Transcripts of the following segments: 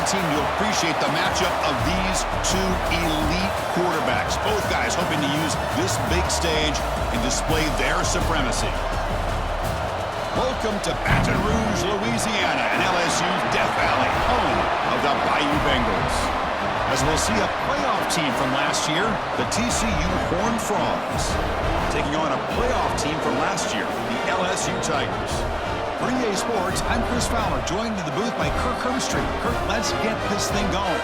team to appreciate the matchup of these two elite quarterbacks. Both guys hoping to use this big stage and display their supremacy. Welcome to Baton Rouge, Louisiana, and LSU's Death Valley, home of the Bayou Bengals. As we'll see a playoff team from last year, the TCU Horned Frogs, taking on a playoff team from last year, the LSU Tigers. For EA Sports, I'm Chris Fowler, joined in the booth by Kirk Herbstreit. Kirk, let's get this thing going.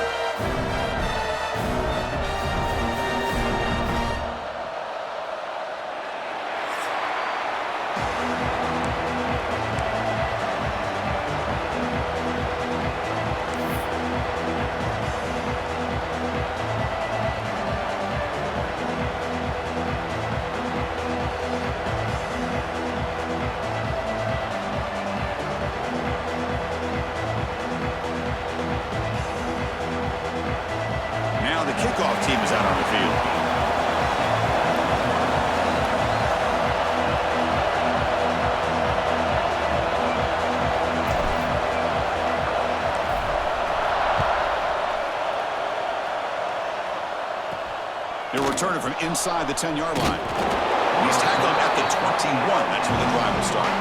Kickoff team is out on the field. They'll return it from inside the 10-yard line. He's tackled at the 21. That's where the drive will start.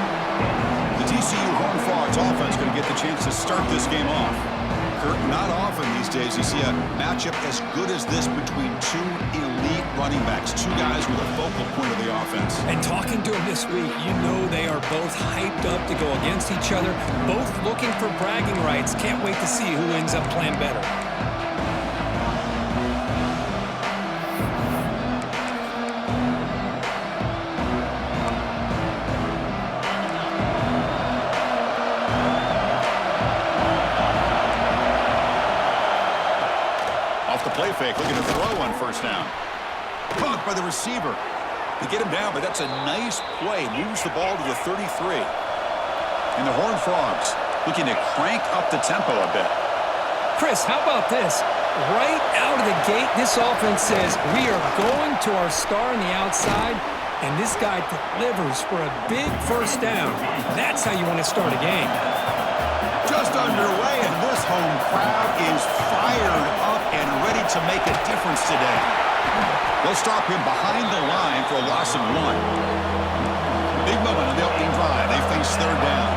The TCU Horned Frogs offense going to get the chance to start this game off. Kirk, not often these days you see a matchup as good as this between two elite running backs, two guys with a focal point of the offense. And talking to them this week, you know they are both hyped up to go against each other, both looking for bragging rights. Can't wait to see who ends up playing better. Play fake, looking to throw on first down. Caught by the receiver. They get him down, but that's a nice play. Moves the ball to the 33. And the Horned Frogs looking to crank up the tempo a bit. Chris, how about this? Right out of the gate, this offense says, we are going to our star on the outside, and this guy delivers for a big first down. That's how you want to start a game. Just underway, and this home crowd is fired up and ready to make a difference today. They'll stop him behind the line for a loss of 1. Big moment on the opening drive. They face third down.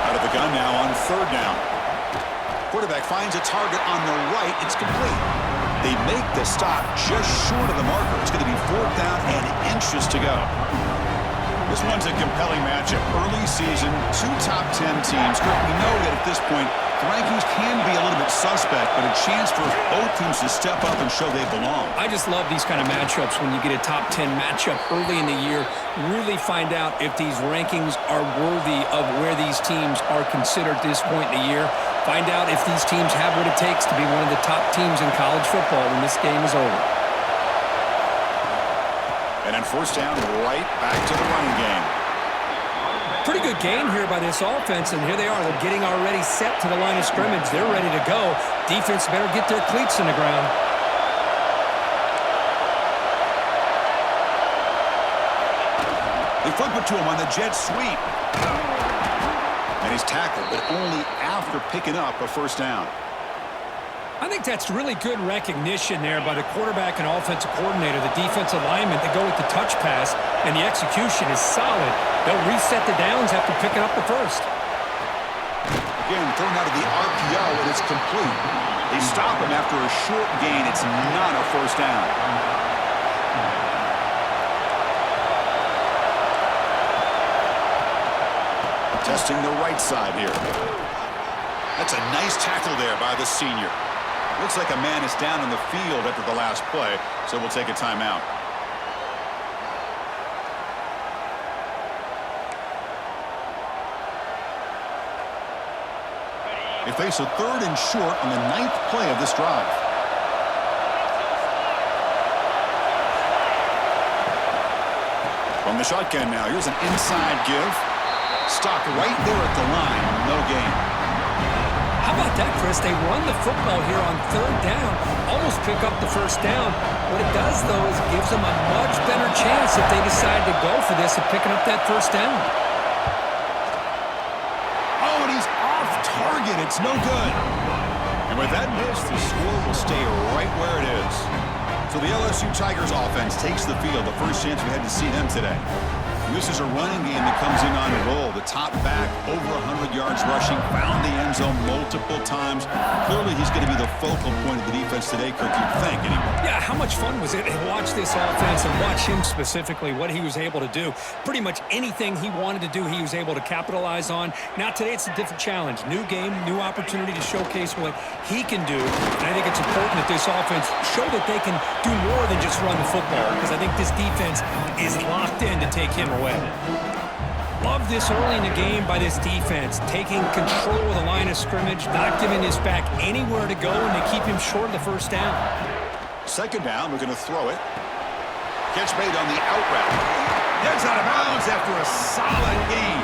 Out of the gun now on third down. Quarterback finds a target on the right. It's complete. They make the stop just short of the marker. It's going to be fourth down and inches to go. This one's a compelling matchup. Early season, two top 10 teams. Kirk, we know that at this point, the rankings can be a little bit suspect, but a chance for both teams to step up and show they belong. I just love these kind of matchups when you get a top 10 matchup early in the year. Really find out if these rankings are worthy of where these teams are considered at this point in the year. Find out if these teams have what it takes to be one of the top teams in college football when this game is over. And then first down, right back to the running game. Pretty good game here by this offense, and here they are. They're getting already set to the line of scrimmage. They're ready to go. Defense better get their cleats in the ground. They flip it to him on the jet sweep. And he's tackled, but only after picking up a first down. I think that's really good recognition there by the quarterback and offensive coordinator, the defensive lineman. They go with the touch pass, and the execution is solid. They'll reset the downs after picking up the first. Again, thrown out of the RPO, and it's complete. They stop him after a short gain. It's not a first down. Testing the right side here. That's a nice tackle there by the senior. Looks like a man is down in the field after the last play, so we'll take a timeout. They face a third and short on the 9th play of this drive. From the shotgun now, here's an inside give. Stopped right there at the line, no gain. How about that, Chris? They run the football here on third down, almost pick up the first down. What it does, though, is it gives them a much better chance if they decide to go for this of picking up that first down. target. It's no good. And with that miss, the score will stay right where it is. So the LSU Tigers offense takes the field. The first chance we had to see them today. This is a running game that comes in on a roll. The top back, over 100 yards rushing, found the end zone multiple times. Clearly, he's going to be the focal point of the defense today, Kirk, you'd think, anyway. Yeah, how much fun was it to watch this offense and watch him specifically, what he was able to do. Pretty much anything he wanted to do, he was able to capitalize on. Now, today, it's a different challenge. New game, new opportunity to showcase what he can do. And I think it's important that this offense show that they can do more than just run the football, because I think this defense is locked in to take him away. Love this early in the game by this defense, taking control of the line of scrimmage, not giving his back anywhere to go, and they keep him short of the first down. Second down, we're going to throw it. Catch made on the out route. Heads out of bounds after a solid gain.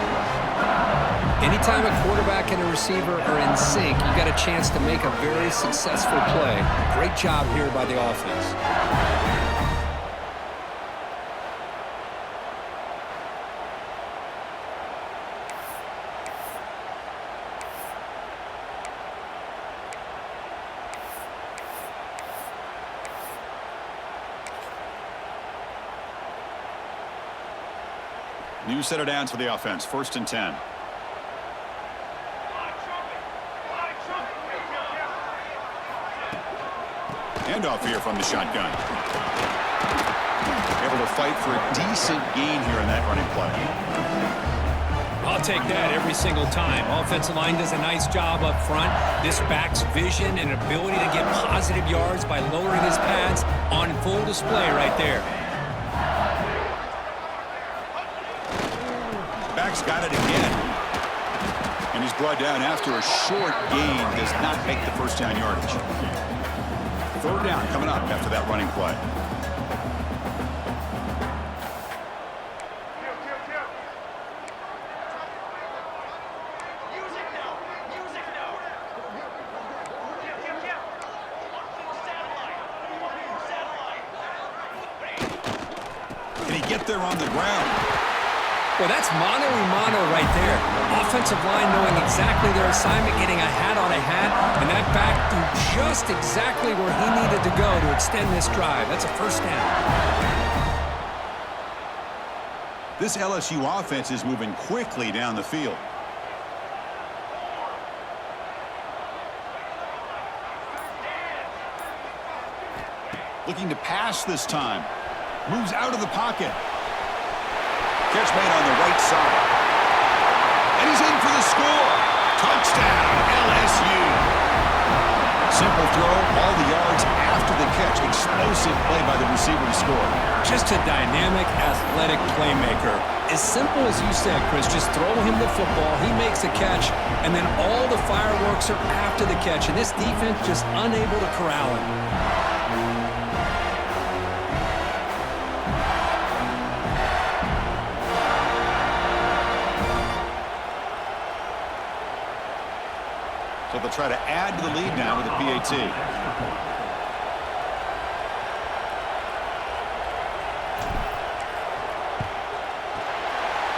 Anytime a quarterback and a receiver are in sync, you got a chance to make a very successful play. Great job here by the offense. New set of downs for the offense. 1st and 10. Handoff here from the shotgun. Able to fight for a decent gain here in that running play. I'll take that every single time. Offensive line does a nice job up front. This back's vision and ability to get positive yards by lowering his pads on full display right there. Back's got it again. And he's brought down after a short gain. Does not make the first down yardage. 3rd down coming up after that running play. Can he get there on the ground? Well, that's mano-a-mano right there. Offensive line knowing exactly their assignment, getting a hat on a hat, and that back threw just exactly where he needed to go to extend this drive. That's a first down. This LSU offense is moving quickly down the field. Looking to pass this time. Moves out of the pocket. Catch made on the right side. And he's in for the score. Touchdown, LSU. Simple throw, all the yards after the catch. Explosive play by the receiver to score. Just a dynamic, athletic playmaker. As simple as you said, Chris, just throw him the football, he makes a catch, and then all the fireworks are after the catch. And this defense just unable to corral him. So they'll try to add to the lead now with a PAT.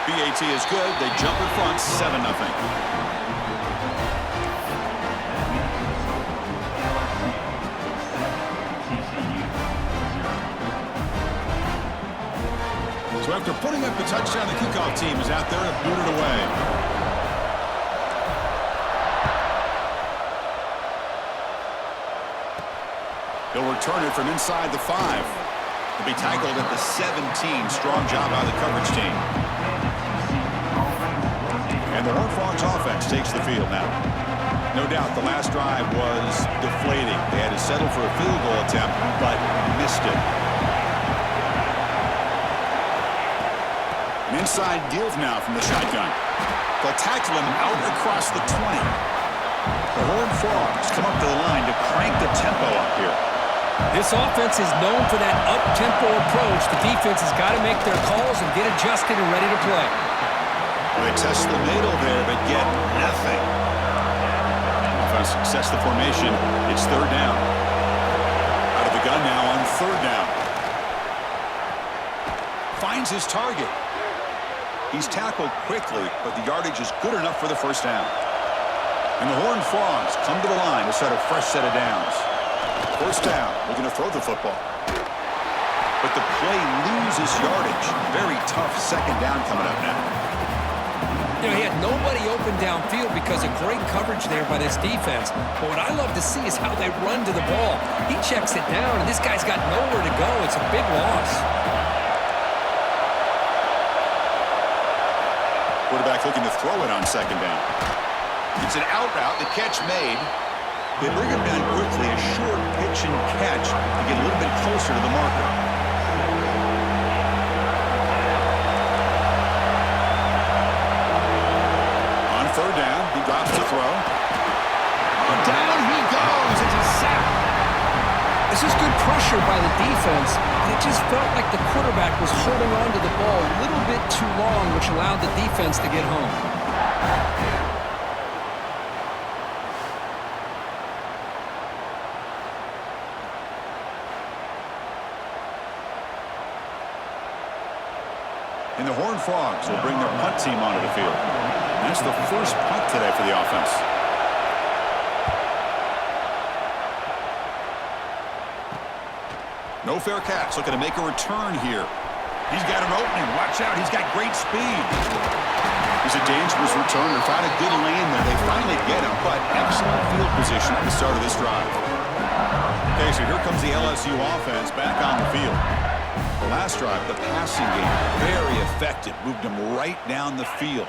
PAT is good. They jump in front, 7-0. So after putting up the touchdown, the kickoff team is out there to boot it away. He'll return it from inside the 5. He'll be tackled at the 17. Strong job by the coverage team. And the Horned Frogs offense takes the field now. No doubt the last drive was deflating. They had to settle for a field goal attempt, but missed it. An inside give now from the shotgun. They'll tackle him out across the 20. The Horned Frogs come up to the line to crank the tempo up here. This offense is known for that up-tempo approach. The defense has got to make their calls and get adjusted and ready to play. Well, they test the middle there, but get nothing. Offense success the formation. It's 3rd down. Out of the gun now on 3rd down. Finds his target. He's tackled quickly, but the yardage is good enough for the first down. And the Horned Frogs come to the line to set a fresh set of downs. First down, looking to throw the football. But the play loses yardage. Very tough second down coming up now. You know, he had nobody open downfield because of great coverage there by this defense. But what I love to see is how they run to the ball. He checks it down, and this guy's got nowhere to go. It's a big loss. Quarterback looking to throw it on second down. It's an out route. The catch made. They bring him down quickly. A short pitch and catch to get a little bit closer to the marker. On third down, he drops to throw. Down he goes. It's a sack. This is good pressure by the defense, and it just felt like the quarterback was holding on to the ball a little bit too long, which allowed the defense to get home. And the Horned Frogs will bring their punt team onto the field. That's the first punt today for the offense. No fair catch. Looking to make a return here. He's got an opening. Watch out. He's got great speed. He's a dangerous returner. Found a good lane there. They finally get him, but excellent field position at the start of this drive. Okay, so here comes the LSU offense back on the field. The last drive, the passing game, very effective. Moved them right down the field.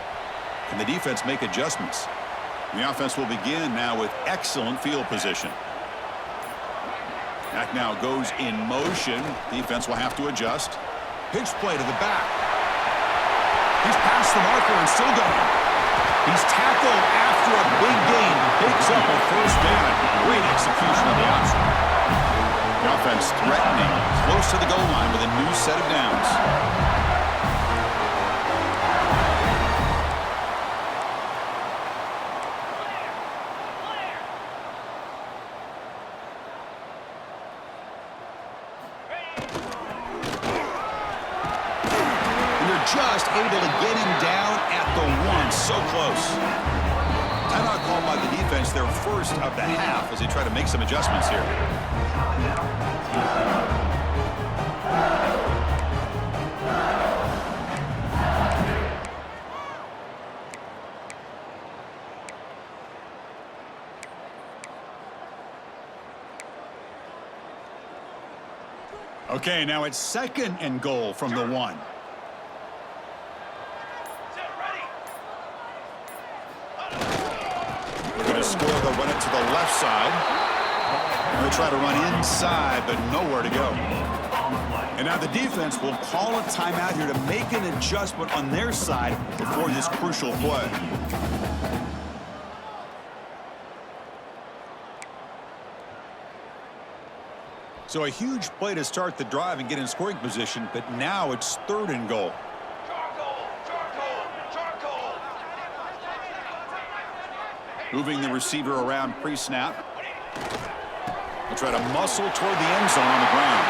Can the defense make adjustments? The offense will begin now with excellent field position. Back now goes in motion. Defense will have to adjust. Pitch play to the back. He's past the marker and still going. He's tackled after a big gain. Picks up a first down. Great execution of the option. The offense threatening, close to the goal line with a new set of downs. And they're just able to get him down at the one, so close. Timeout called by the defense, their first of the half, as they try to make some adjustments here. Okay, now it's second and goal from the one. They're going to score. They'll run it to the left side. They'll try to run inside, but nowhere to go. And now the defense will call a timeout here to make an adjustment on their side before this crucial play. So a huge play to start the drive and get in scoring position, but now it's third and goal. Moving the receiver around pre-snap. He'll try to muscle toward the end zone on the ground.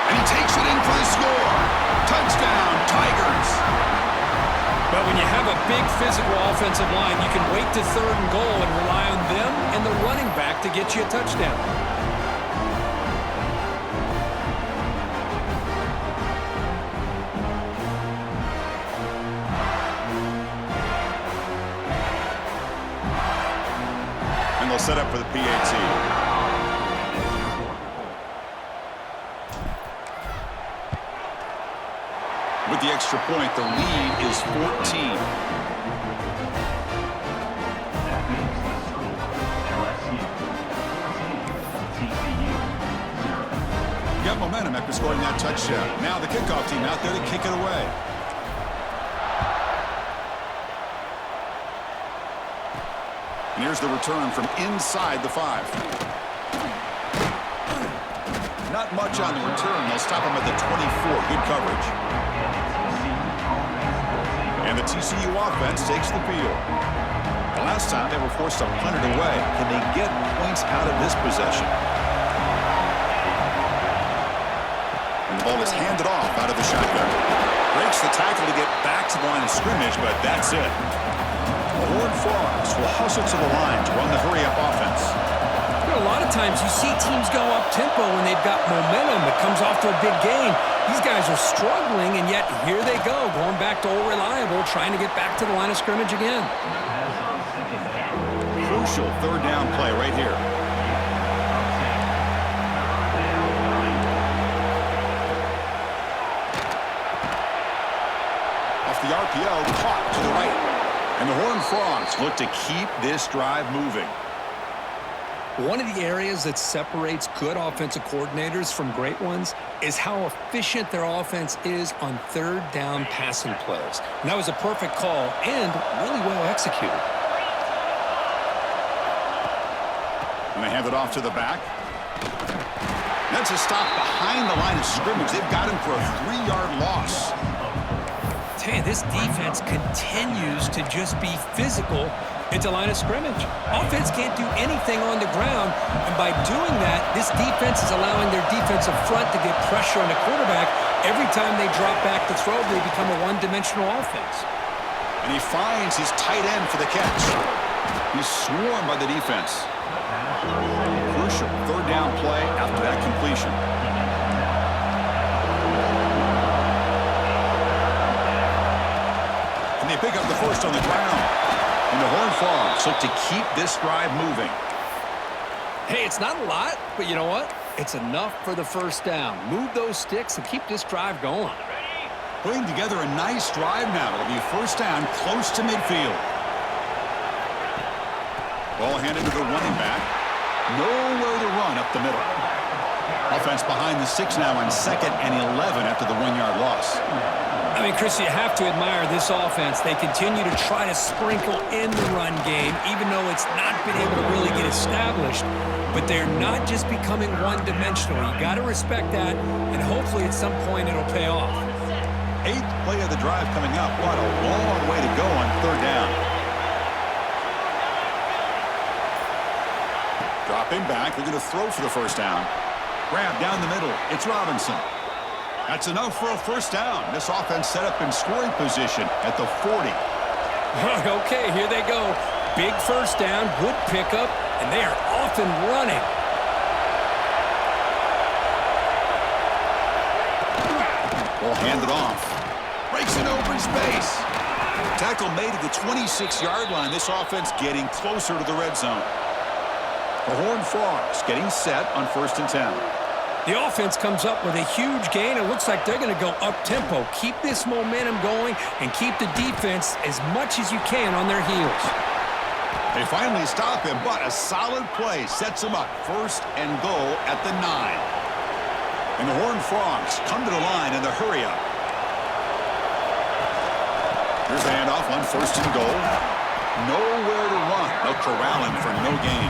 And he takes it in for the score. Touchdown, Tigers. But when you have a big physical offensive line, you can wait to third and goal and rely on them and the running back to get you a touchdown. And they'll set up for the PAT. With the extra point, the lead is 14. Got momentum after scoring that touchdown. Now the kickoff team out there to kick it away. And here's the return from inside the 5. Not much on the return. They'll stop him at the 24. Good coverage. And the TCU offense takes the field. The last time they were forced to punt it away. Can they get points out of this possession? And the ball is handed off out of the shotgun. Breaks the tackle to get back to the line of scrimmage, but that's it. The Horned Frogs will hustle to the line to run the hurry-up offense. You know, a lot of times you see teams go up-tempo when they've got momentum. It comes off to a big gain. These guys are struggling, and yet here they go, going back to old reliable, trying to get back to the line of scrimmage again. Crucial third down play right here. Off the RPO, caught to the right. And the Horned Frogs look to keep this drive moving. One of the areas that separates good offensive coordinators from great ones is how efficient their offense is on third down passing plays. And that was a perfect call and really well executed. And they hand it off to the back. That's a stop behind the line of scrimmage. They've got him for a 3-yard loss. Hey, this defense continues to just be physical at the line of scrimmage. Offense can't do anything on the ground, and by doing that, this defense is allowing their defensive front to get pressure on the quarterback. Every time they drop back to throw, they become a one-dimensional offense. And he finds his tight end for the catch. He's swarmed by the defense. Crucial third down play after that completion. They pick up the first on the ground. And the Horned Frogs look to keep this drive moving. Hey, it's not a lot, but you know what? It's enough for the first down. Move those sticks and keep this drive going. Putting together a nice drive now. It'll be a first down close to midfield. Ball handed to the running back. Nowhere to run up the middle. Offense behind the 6 now on 2nd and 11 after the 1-yard loss. I mean, Chris, you have to admire this offense. They continue to try to sprinkle in the run game, even though it's not been able to really get established. But they're not just becoming one-dimensional. You got to respect that, and hopefully at some point it'll pay off. 8th play of the drive coming up. What a long way to go on third down. Dropping back. They're going to throw for the first down. Grab down the middle. It's Robinson. That's enough for a first down. This offense set up in scoring position at the 40. Okay, here they go. Big first down, good pickup, and they are off and running. Ball handed off. Breaks in open space. Tackle made at the 26-yard line. This offense getting closer to the red zone. The Horned Frogs getting set on 1st and 10. The offense comes up with a huge gain. It looks like they're going to go up-tempo. Keep this momentum going and keep the defense as much as you can on their heels. They finally stop him, but a solid play sets him up. 1st and goal at the 9. And the Horned Frogs come to the line in the hurry-up. Here's the handoff on 1st and goal. Nowhere to run. No corralling for no gain.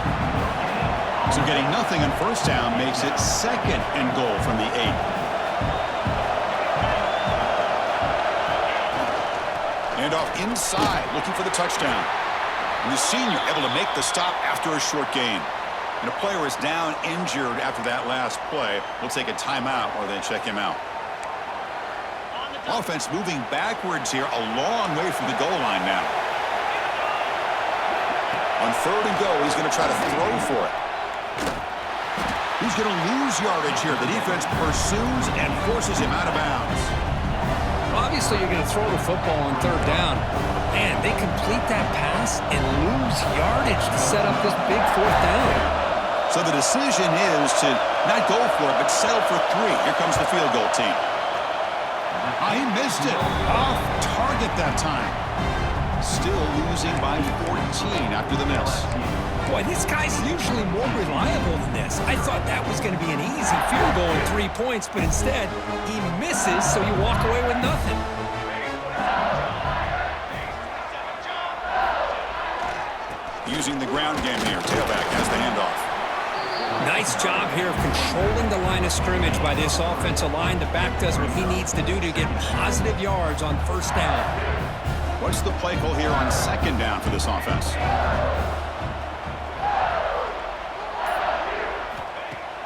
So getting nothing on first down makes it 2nd and goal from the 8. And off inside, looking for the touchdown. And the senior able to make the stop after a short gain. And a player is down injured after that last play. We'll take a timeout or then check him out. Offense moving backwards here, a long way from the goal line now. On 3rd and goal, he's going to try to throw for it. He's going to lose yardage here. The defense pursues and forces him out of bounds. Obviously, you're going to throw the football on 3rd down. Man, they complete that pass and lose yardage to set up this big 4th down. So the decision is to not go for it, but settle for 3. Here comes the field goal team. He missed it. Off target that time. Still losing by 14 after the miss. Boy, this guy's usually more reliable than this. I thought that was going to be an easy field goal and 3 points, but instead, he misses, so you walk away with nothing. Using the ground game here. Tailback has the handoff. Nice job here of controlling the line of scrimmage by this offensive line. The back does what he needs to do to get positive yards on 1st down. What's the play call here on 2nd down for this offense?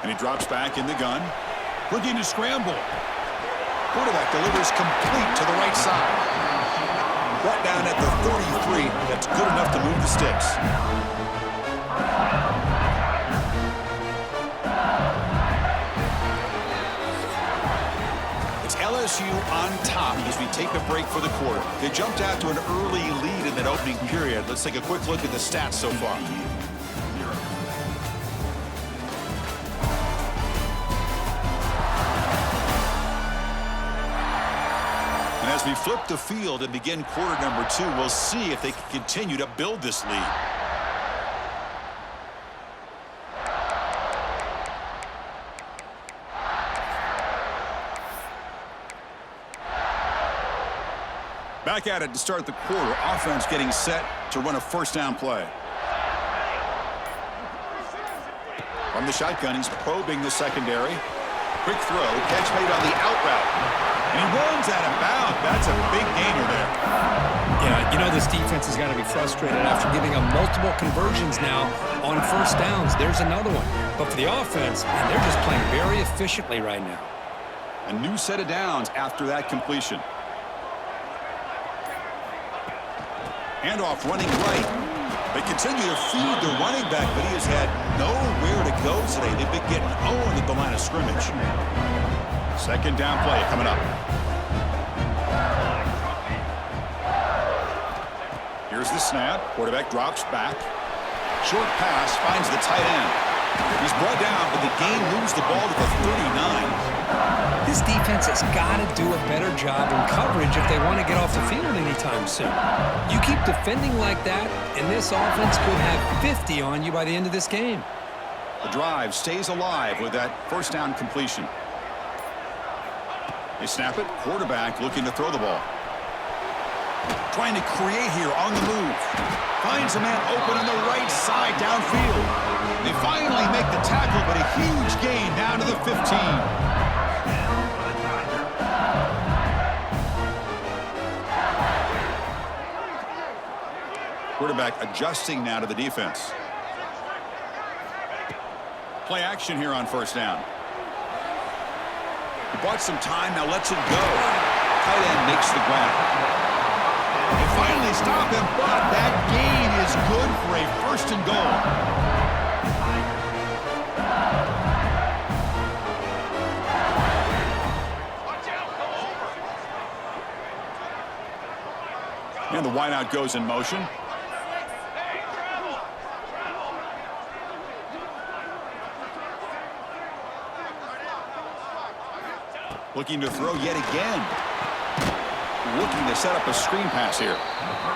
And he drops back in the gun. Looking to scramble. Quarterback delivers complete to the right side. Brought down at the 33. That's good enough to move the sticks. It's LSU on top as we take a break for the quarter. They jumped out to an early lead in that opening period. Let's take a quick look at the stats so far. And as we flip the field and begin quarter number 2, we'll see if they can continue to build this lead. Back at it to start the quarter. Offense getting set to run a first down play. From the shotgun, he's probing the secondary. Quick throw, catch made on the out route. And he runs out of bounds. That's a big gainer there. Yeah, you know this defense has got to be frustrated after giving them multiple conversions now on first downs. There's another one. But for the offense, man, they're just playing very efficiently right now. A new set of downs after that completion. Handoff running right. They continue to feed the running back, but he has had nowhere to go today. They've been getting owned at the line of scrimmage. Second down play coming up. Here's the snap. Quarterback drops back. Short pass finds the tight end. He's brought down, but the game moves the ball to the 39. This defense has got to do a better job in coverage if they want to get off the field anytime soon. You keep defending like that, and this offense could have 50 on you by the end of this game. The drive stays alive with that first down completion. They snap it. Quarterback looking to throw the ball. Trying to create here on the move. Finds a man open on the right side downfield. They finally make the tackle, but a huge gain down to the 15. Quarterback adjusting now to the defense. Play action here on first down. He bought some time, now lets it go. Tight end makes the grab. They finally stop him, but that gain is good for a first and goal. And the wideout goes in motion. Looking to throw yet again. Looking to set up a screen pass here.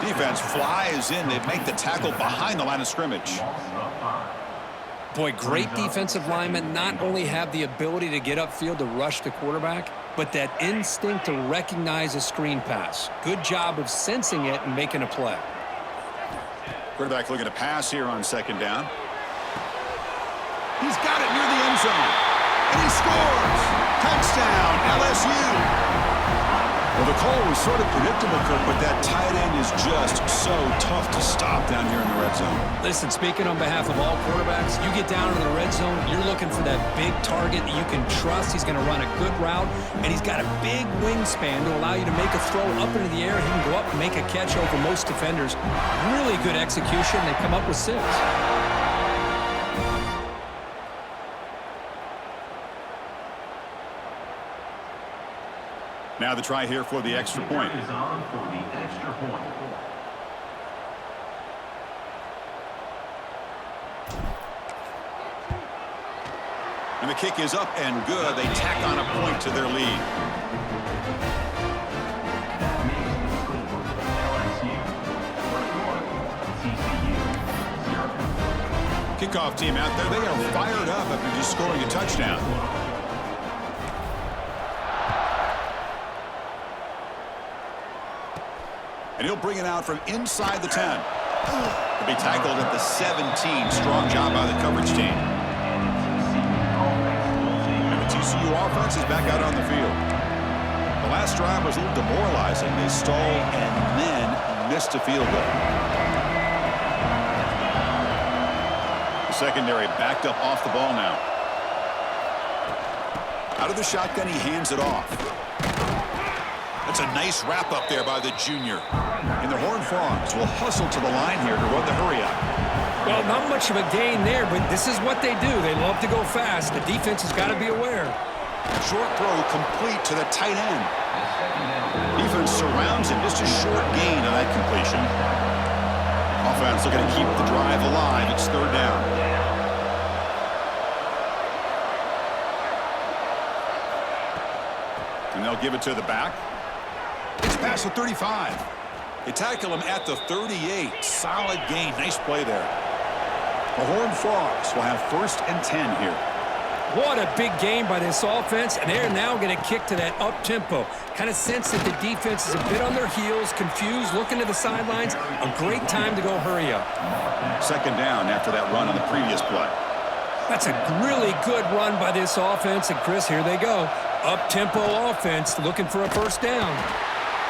Defense flies in. They make the tackle behind the line of scrimmage. Boy, great defensive linemen not only have the ability to get upfield to rush the quarterback, but that instinct to recognize a screen pass. Good job of sensing it and making a play. Quarterback looking to pass here on second down. He's got it near the end zone. And he scores! Touchdown, LSU! Well, the call was sort of predictable, Kirk, but that tight end is just so tough to stop down here in the red zone. Listen, speaking on behalf of all quarterbacks, you get down into the red zone, you're looking for that big target that you can trust. He's going to run a good route, and he's got a big wingspan to allow you to make a throw up into the air. He can go up and make a catch over most defenders. Really good execution. They come up with 6. Now the try here for the extra point. And the kick is up and good. They tack on a point to their lead. Kickoff team out there. They are fired up after just scoring a touchdown. And he'll bring it out from inside the 10. He'll be tackled at the 17. Strong job by the coverage team. And the TCU offense is back out on the field. The last drive was a little demoralizing. They stalled and then missed a field goal. The secondary backed up off the ball now. Out of the shotgun, he hands it off. That's a nice wrap up there by the junior. And the Horned Frogs will hustle to the line here to run the hurry-up. Well, not much of a gain there, but this is what they do. They love to go fast. The defense has got to be aware. Short throw complete to the tight end. Defense surrounds him. Just a short gain on that completion. Offense looking to keep the drive alive. It's third down. And they'll give it to the back. It's past the 35. They tackle him at the 38. Solid gain. Nice play there. The Horned Frogs will have 1st and 10 here. What a big game by this offense, and they're now going to kick to that up-tempo. Kind of sense that the defense is a bit on their heels, confused, looking to the sidelines. A great time to go hurry up. 2nd down after that run on the previous play. That's a really good run by this offense, and Chris, here they go. Up-tempo offense looking for a 1st down.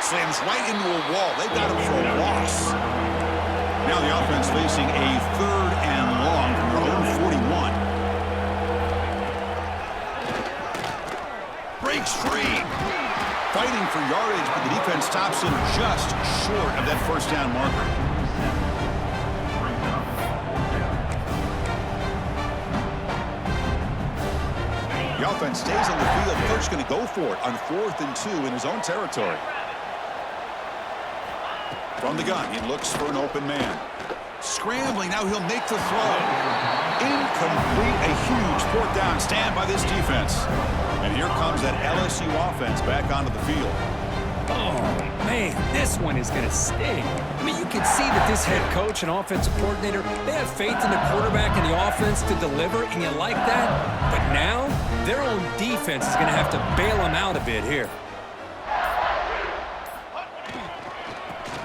Slams right into a wall. They got him for a loss. Now the offense facing a 3rd and long from their own 41. Breaks free. Fighting for yardage, but the defense stops him just short of that 1st down marker. The offense stays on the field. The coach going to go for it on 4th and 2 in his own territory. From the gun, he looks for an open man. Scrambling, now he'll make the throw. Incomplete, a huge 4th down stand by this defense. And here comes that LSU offense back onto the field. Oh, man, this one is going to sting. I mean, you can see that this head coach and offensive coordinator, they have faith in the quarterback and the offense to deliver, and you like that. But now, their own defense is going to have to bail them out a bit here.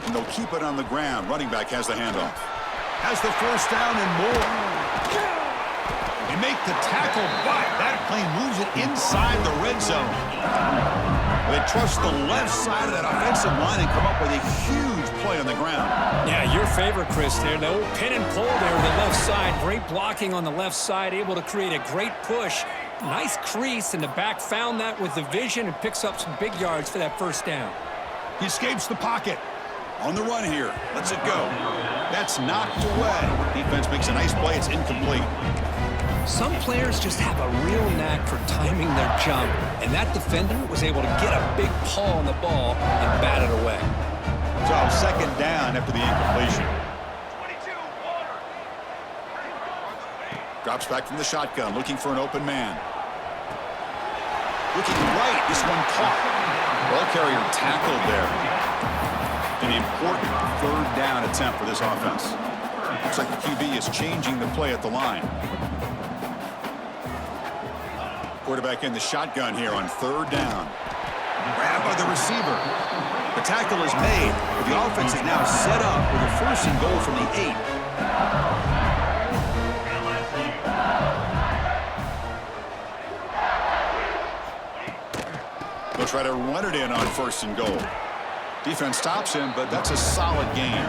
And they'll keep it on the ground. Running back has the handoff. Has the 1st down and more. They make the tackle, but that plane moves it inside the red zone. They trust the left side of that offensive line and come up with a huge play on the ground. Yeah, your favorite, Chris, there. The old pin and pull there with the left side. Great blocking on the left side, able to create a great push. Nice crease, and the back found that with the vision and picks up some big yards for that 1st down. He escapes the pocket. On the run here. Lets it go. That's knocked away. Defense makes a nice play. It's incomplete. Some players just have a real knack for timing their jump, and that defender was able to get a big paw on the ball and bat it away. So 2nd down after the incompletion. Drops back from the shotgun, looking for an open man. Looking right, this one caught. Ball carrier tackled there. An important 3rd down attempt for this offense. Looks like the QB is changing the play at the line. Quarterback in the shotgun here on 3rd down. Grabbed by the receiver. The tackle is made, but the offense is now set up with a 1st and goal from the 8. They'll try to run it in on 1st and goal. Defense stops him, but that's a solid gain.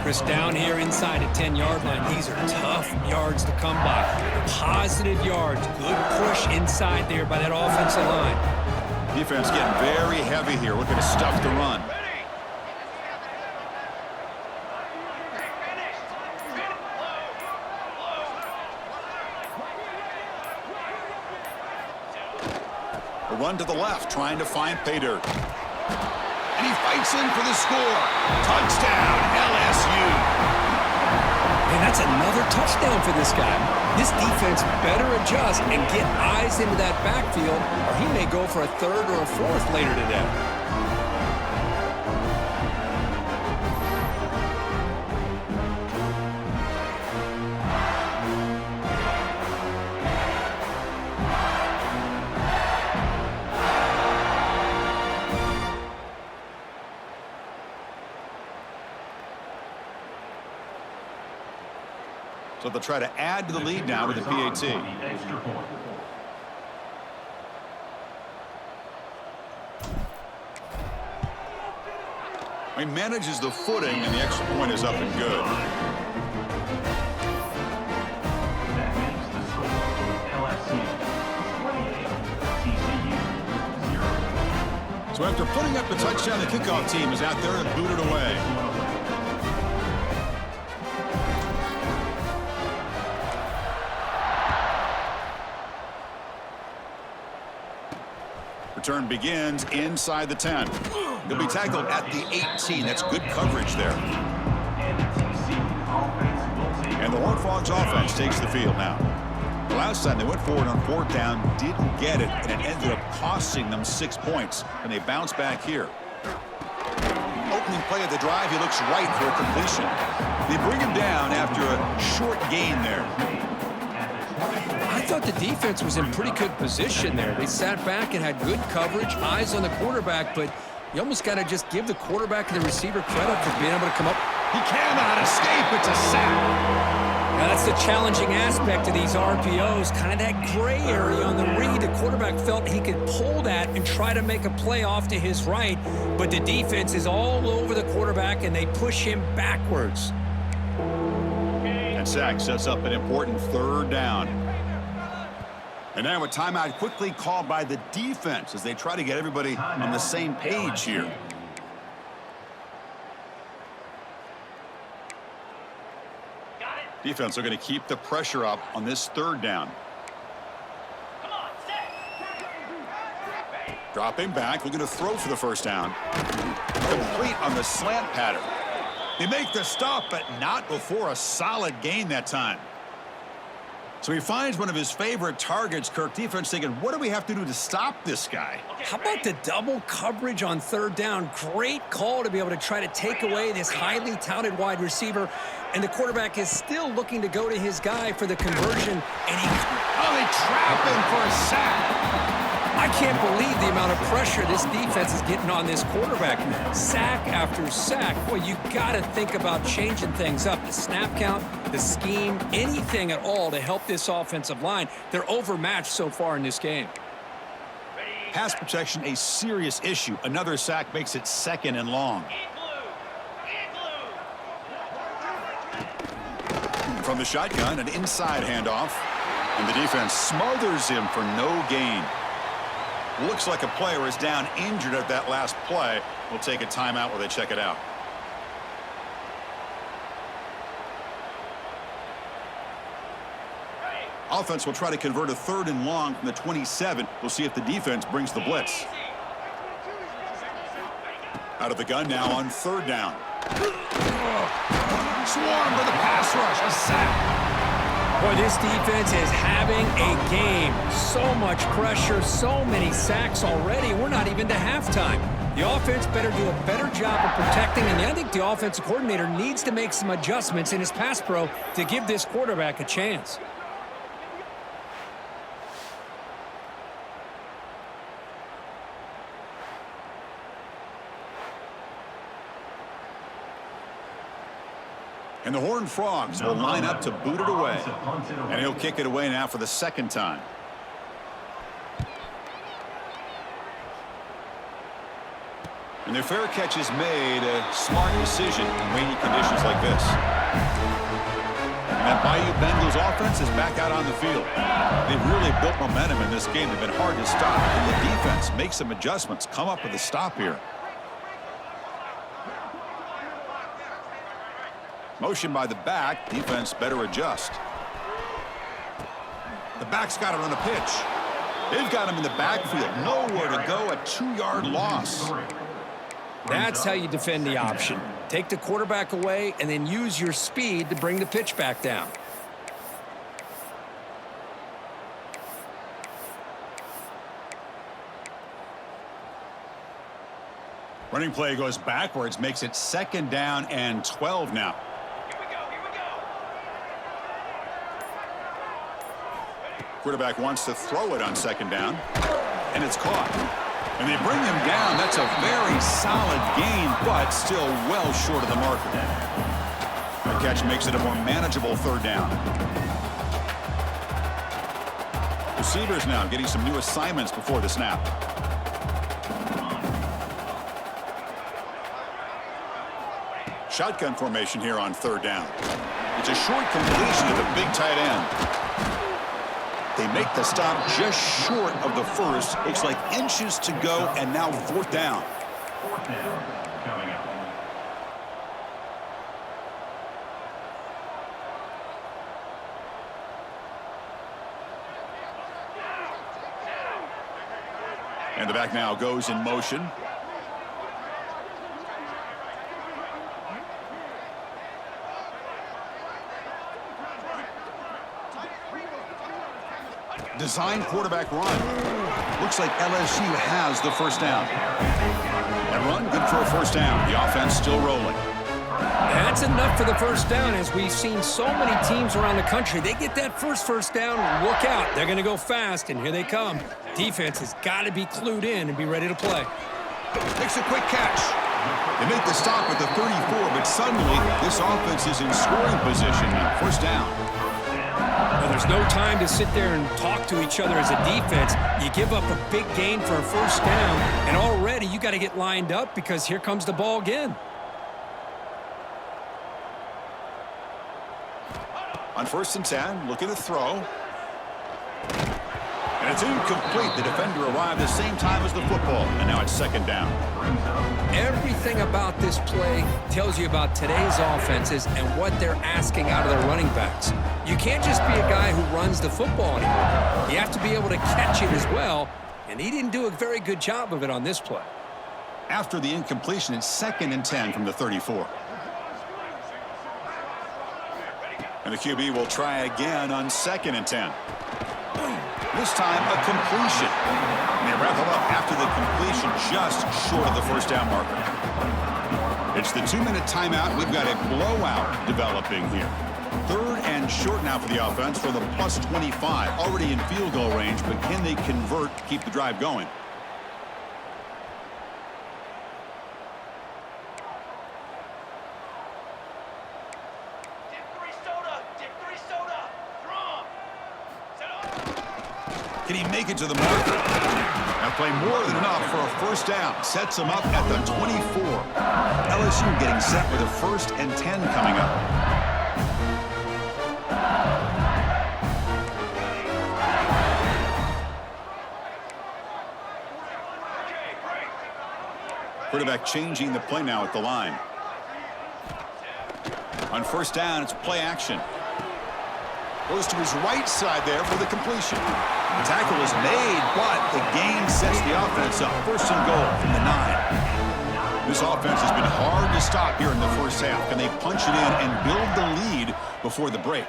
Chris, down here inside the 10-yard line, these are tough yards to come by. Positive yards. Good push inside there by that offensive line. Defense getting very heavy here, looking to stuff the run. A run to the left, trying to find pay dirt. And he fights in for the score. Touchdown, LSU. And that's another touchdown for this guy. This defense better adjust and get eyes into that backfield, or he may go for a 3rd or a 4th later today. So they'll try to add to the lead now with the PAT. He manages the footing, and the extra point is up and good. So after putting up the touchdown, the kickoff team is out there and booted away. Return begins inside the 10. He'll be tackled at the 18. That's good coverage there. And the Horned Frogs offense takes the field now. The last time they went forward on 4th down, didn't get it, and it ended up costing them 6 points. And they bounce back here. Opening play of the drive, he looks right for a completion. They bring him down after a short gain there. I thought the defense was in pretty good position there. They sat back and had good coverage, eyes on the quarterback, but you almost got to just give the quarterback and the receiver credit for being able to come up. He cannot escape. It's a sack. Now that's the challenging aspect of these RPOs, kind of that gray area on the read. The quarterback felt he could pull that and try to make a play off to his right, but the defense is all over the quarterback, and they push him backwards. And sack sets up an important 3rd down. And now a timeout quickly called by the defense as they try to get everybody on the same page here. Defense are going to keep the pressure up on this 3rd down. Dropping back, looking to throw for the 1st down. Complete on the slant pattern. They make the stop, but not before a solid gain that time. So he finds one of his favorite targets. Kirk, defense thinking, what do we have to do to stop this guy? How about the double coverage on 3rd down? Great call to be able to try to take away this highly touted wide receiver. And the quarterback is still looking to go to his guy for the conversion. And they trap him for a sack. I can't believe the amount of pressure this defense is getting on this quarterback. Sack after sack. Boy, you got to think about changing things up. The snap count, the scheme, anything at all to help this offensive line. They're overmatched so far in this game. Pass protection, a serious issue. Another sack makes it 2nd and long. From the shotgun, an inside handoff. And the defense smothers him for no gain. Looks like a player is down injured at that last play. We'll take a timeout while they check it out. Offense will try to convert a 3rd and long from the 27. We'll see if the defense brings the blitz. Out of the gun now on 3rd down. Swarm for the pass rush. A sack. Boy, this defense is having a game. So much pressure, so many sacks already. We're not even to halftime. The offense better do a better job of protecting, and I think the offensive coordinator needs to make some adjustments in his pass pro to give this quarterback a chance. And the Horned Frogs will line up to boot it away. And he'll kick it away now for the 2nd time. And their fair catch is made, a smart decision in rainy conditions like this. And that Bayou Bengals offense is back out on the field. They've really built momentum in this game. They've been hard to stop. And the defense makes some adjustments, come up with a stop here. Motion by the back. Defense better adjust. The back's got it on the pitch. They've got him in the backfield. Nowhere to go. A 2-yard loss. That's how you defend the option. Take the quarterback away and then use your speed to bring the pitch back down. Running play goes backwards, makes it 2nd down and 12 now. Quarterback wants to throw it on 2nd down, and it's caught. And they bring him down. That's a very solid gain, but still well short of the marker. The catch makes it a more manageable 3rd down. Receivers now getting some new assignments before the snap. Shotgun formation here on 3rd down. It's a short completion to the big tight end. They make the stop just short of the first. Looks like inches to go, and now fourth down. Coming up. And the back now goes in motion. Design quarterback run. Looks like LSU has the first down. That run, good for a first down. The offense still rolling. That's enough for the first down, as we've seen so many teams around the country. They get that first down, look out. They're going to go fast, and here they come. Defense has got to be clued in and be ready to play. Makes a quick catch. They make the stop at the 34, but suddenly this offense is in scoring position now. First down. Well, there's no time to sit there and talk to each other as a defense. You give up a big gain for a first down, and already you got to get lined up because here comes the ball again. On 1st and 10, looking to throw. And it's incomplete. The defender arrived the same time as the football, and now it's 2nd down. Everything about this play tells you about today's offenses and what they're asking out of their running backs. You can't just be a guy who runs the football anymore. You have to be able to catch it as well, and he didn't do a very good job of it on this play. After the incompletion, it's 2nd and 10 from the 34. And the QB will try again on 2nd and 10. This time, a completion. And they wrap it up after the completion just short of the first down marker. It's the 2-minute timeout. We've got a blowout developing here. 3rd and short now for the offense for the plus 25. Already in field goal range, but can they convert to keep the drive going? Can he make it to the marker? That play more than enough for a first down. Sets him up at the 24. LSU getting set with a 1st and 10 coming up. Quarterback changing the play now at the line. On 1st down, it's play action. Goes to his right side there for the completion. The tackle is made, but the gain sets the offense up. 1st and goal from the 9. This offense has been hard to stop here in the first half. Can they punch it in and build the lead before the break?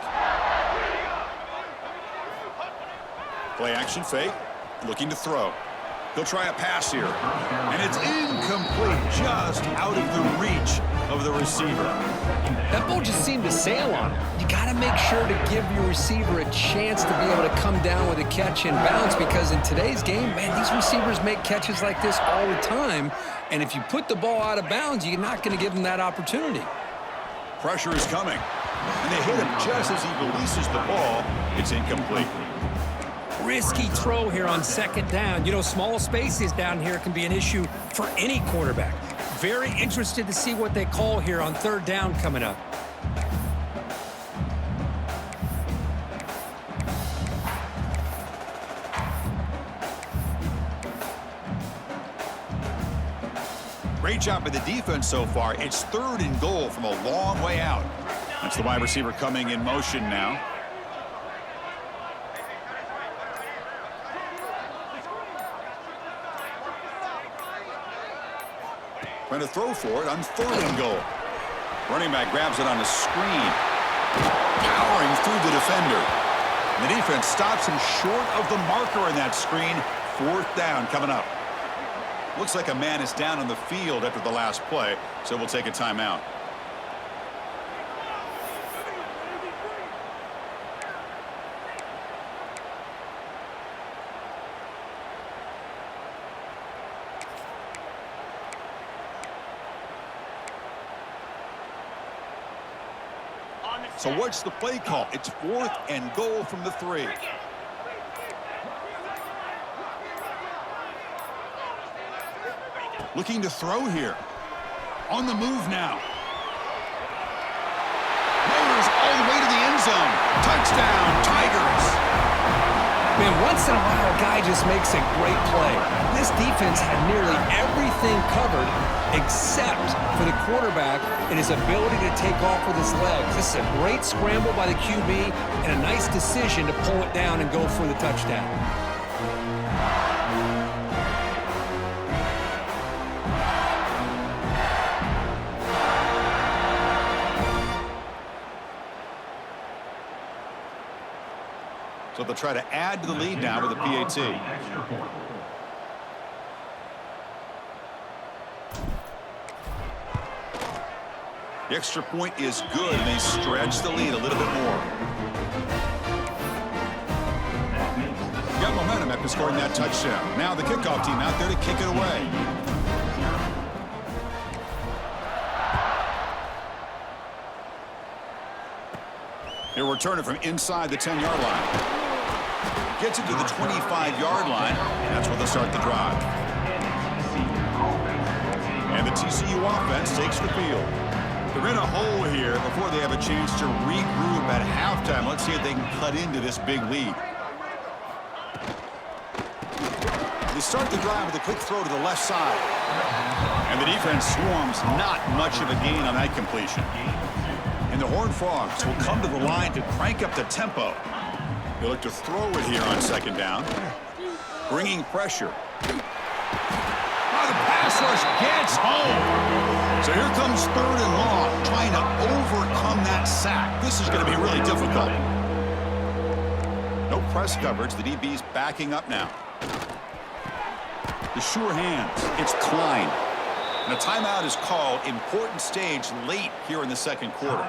Play action fake. Looking to throw. He'll try a pass here. And it's incomplete, just out of the reach of the receiver. That ball just seemed to sail on him. You got to make sure to give your receiver a chance to be able to come down with a catch and bounce, because in today's game, man, these receivers make catches like this all the time. And if you put the ball out of bounds, you're not going to give them that opportunity. Pressure is coming. And they hit him just as he releases the ball. It's incomplete. Risky throw here on 2nd down. You know, small spaces down here can be an issue for any quarterback. Very interested to see what they call here on 3rd down coming up. Great job by the defense so far. It's 3rd and goal from a long way out. That's the wide receiver coming in motion now. Trying to throw for it on 3rd and goal. Running back grabs it on a screen. Powering through the defender. And the defense stops him short of the marker in that screen. 4th down coming up. Looks like a man is down on the field after the last play, so we'll take a timeout. So what's the play call? It's 4th and goal from the 3. Looking to throw here. On the move now. Motors all the way to the end zone. Touchdown, Tigers. Once in a while, a guy just makes a great play. This defense had nearly everything covered except for the quarterback and his ability to take off with his legs. This is a great scramble by the QB and a nice decision to pull it down and go for the touchdown. So they'll try to add to the lead now with a PAT. The extra point is good, and they stretch the lead a little bit more. Got momentum after scoring that touchdown. Now the kickoff team out there to kick it away. He'll return it from inside the 10-yard line. Gets it to the 25-yard line, and that's where they'll start the drive. And the TCU offense takes the field. They're in a hole here before they have a chance to regroup at halftime. Let's see if they can cut into this big lead. They start the drive with a quick throw to the left side. And the defense swarms, not much of a gain on that completion. And the Horned Frogs will come to the line to crank up the tempo. They look to throw it here on second down. Bringing pressure. Oh, the pass rush gets home. So here comes 3rd and long, trying to overcome that sack. This is going to be really difficult. No press coverage. The DB's backing up now. The sure hands. It's Klein. And a timeout is called. Important stage late here in the second quarter.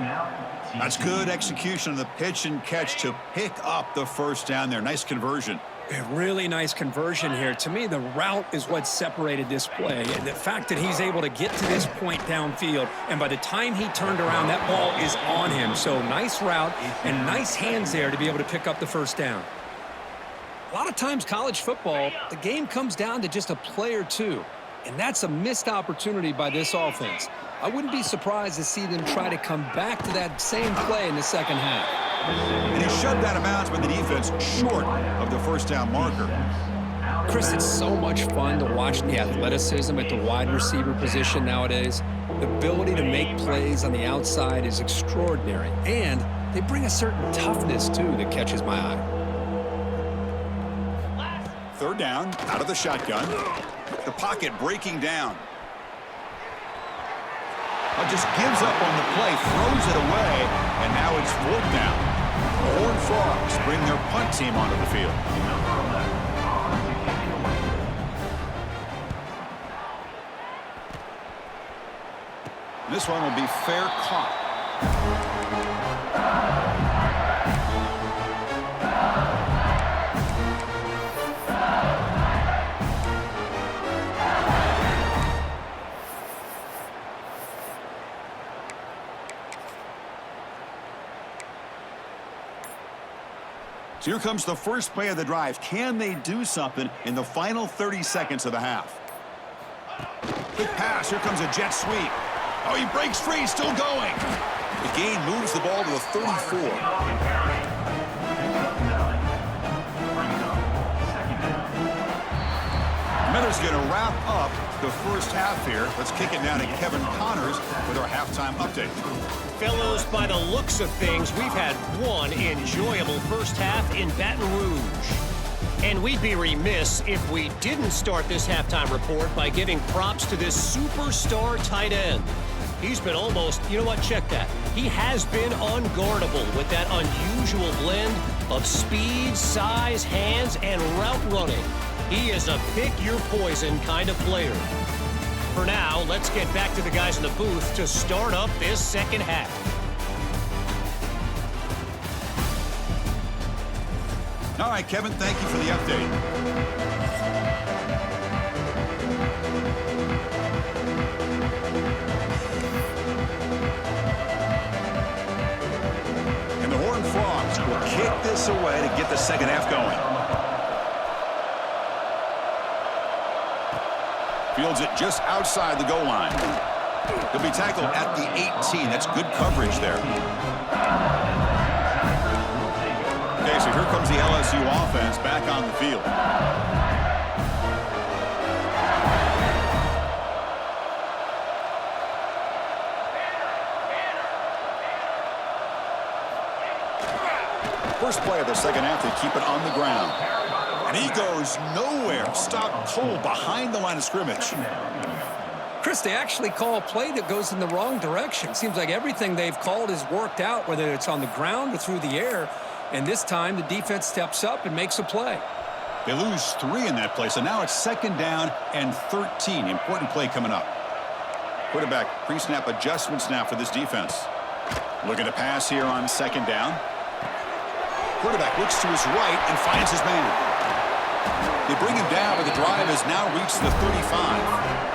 That's good execution of the pitch and catch to pick up the first down there. Nice conversion. A really nice conversion here. To me, the route is what separated this play. And the fact that he's able to get to this point downfield, and by the time he turned around, that ball is on him. So nice route and nice hands there to be able to pick up the first down. A lot of times college football, the game comes down to just a play or two. And that's a missed opportunity by this offense. I wouldn't be surprised to see them try to come back to that same play in the second half. And he's shoved out of bounds by the defense short of the first down marker. Chris, it's so much fun to watch the athleticism at the wide receiver position nowadays. The ability to make plays on the outside is extraordinary. And they bring a certain toughness, too, that catches my eye. 3rd down, out of the shotgun. The pocket breaking down. Just gives up on the play, throws it away, and now it's 4th down. The Horned Frogs bring their punt team onto the field. This one will be fair caught. So here comes the first play of the drive. Can they do something in the final 30 seconds of the half? Quick pass. Here comes a jet sweep. Oh, he breaks free. Still going. The gain moves the ball to the 34. Miller's going to wrap up the first half here. Let's kick it down to Kevin Connors with our halftime update. Fellows, by the looks of things, we've had one enjoyable first half in Baton Rouge. And we'd be remiss if we didn't start this halftime report by giving props to this superstar tight end. He's been almost, you know what, check that. He has been unguardable with that unusual blend of speed, size, hands, and route running. He is a pick-your-poison kind of player. For now, let's get back to the guys in the booth to start up this second half. All right, Kevin, thank you for the update. And the Horned Frogs will kick this away to get the second half going. Fields it just outside the goal line. He'll be tackled at the 18. That's good coverage there. Okay, so here comes the LSU offense back on the field. First play of the second half, they keep it on the ground. And he goes nowhere. Stopped cold behind the line of scrimmage. Chris, they actually call a play that goes in the wrong direction. Seems like everything they've called has worked out, whether it's on the ground or through the air. And this time, the defense steps up and makes a play. They lose 3 in that play, so now it's 2nd down and 13. Important play coming up. Quarterback pre-snap adjustments now for this defense. Looking to pass here on 2nd down. Quarterback looks to his right and finds his man. They bring him down, but the drive has now reached the 35.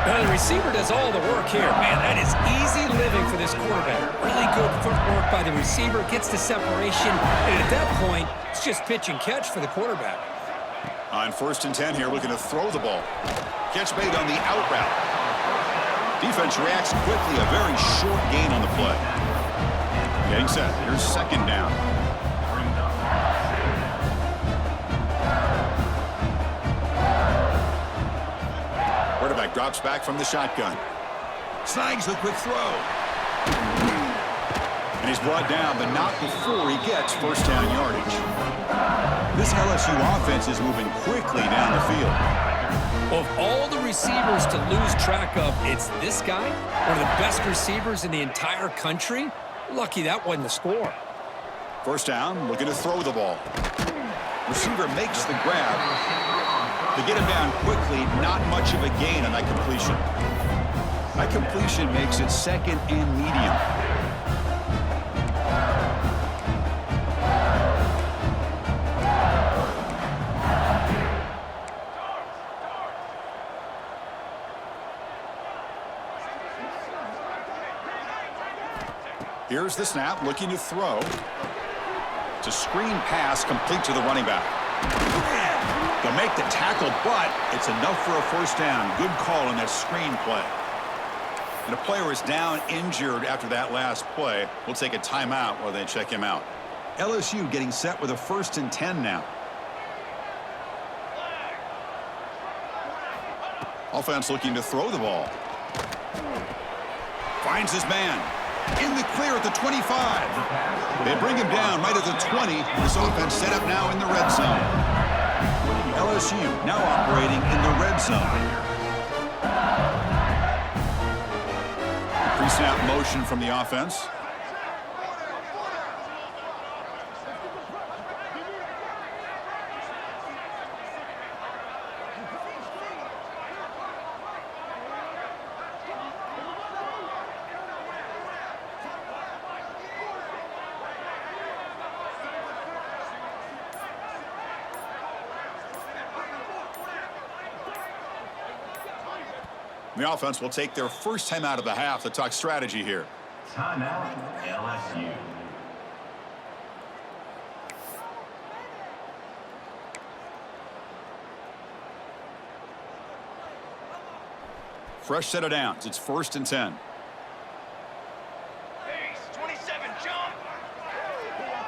Well, the receiver does all the work here. Man, that is easy living for this quarterback. Really good footwork by the receiver, gets the separation, and at that point, it's just pitch and catch for the quarterback. On 1st and 10 here, looking to throw the ball. Catch made on the out route. Defense reacts quickly, a very short gain on the play. Getting set, here's 2nd down. Quarterback drops back from the shotgun. Snags the quick throw. And he's brought down, but not before he gets 1st down yardage. This LSU offense is moving quickly down the field. Of all the receivers to lose track of, it's this guy, one of the best receivers in the entire country. Lucky that wasn't the score. 1st down, looking to throw the ball. Receiver makes the grab. To get him down quickly, not much of a gain on that completion. That completion makes it 2nd and medium. Here's the snap, looking to throw. It's a screen pass complete to the running back. They'll make the tackle, but it's enough for a 1st down. Good call on that screen play. And a player is down injured after that last play. We'll take a timeout while they check him out. LSU getting set with a 1st and 10 now. Offense looking to throw the ball. Finds his man. In the clear at the 25. They bring him down right at the 20. This offense set up now in the red zone. LSU now operating in the red zone. Pre-snap motion from the offense. The offense will take their 1st time out of the half to talk strategy here. Timeout, LSU. Fresh set of downs. It's 1st and 10. Base, 27, jump.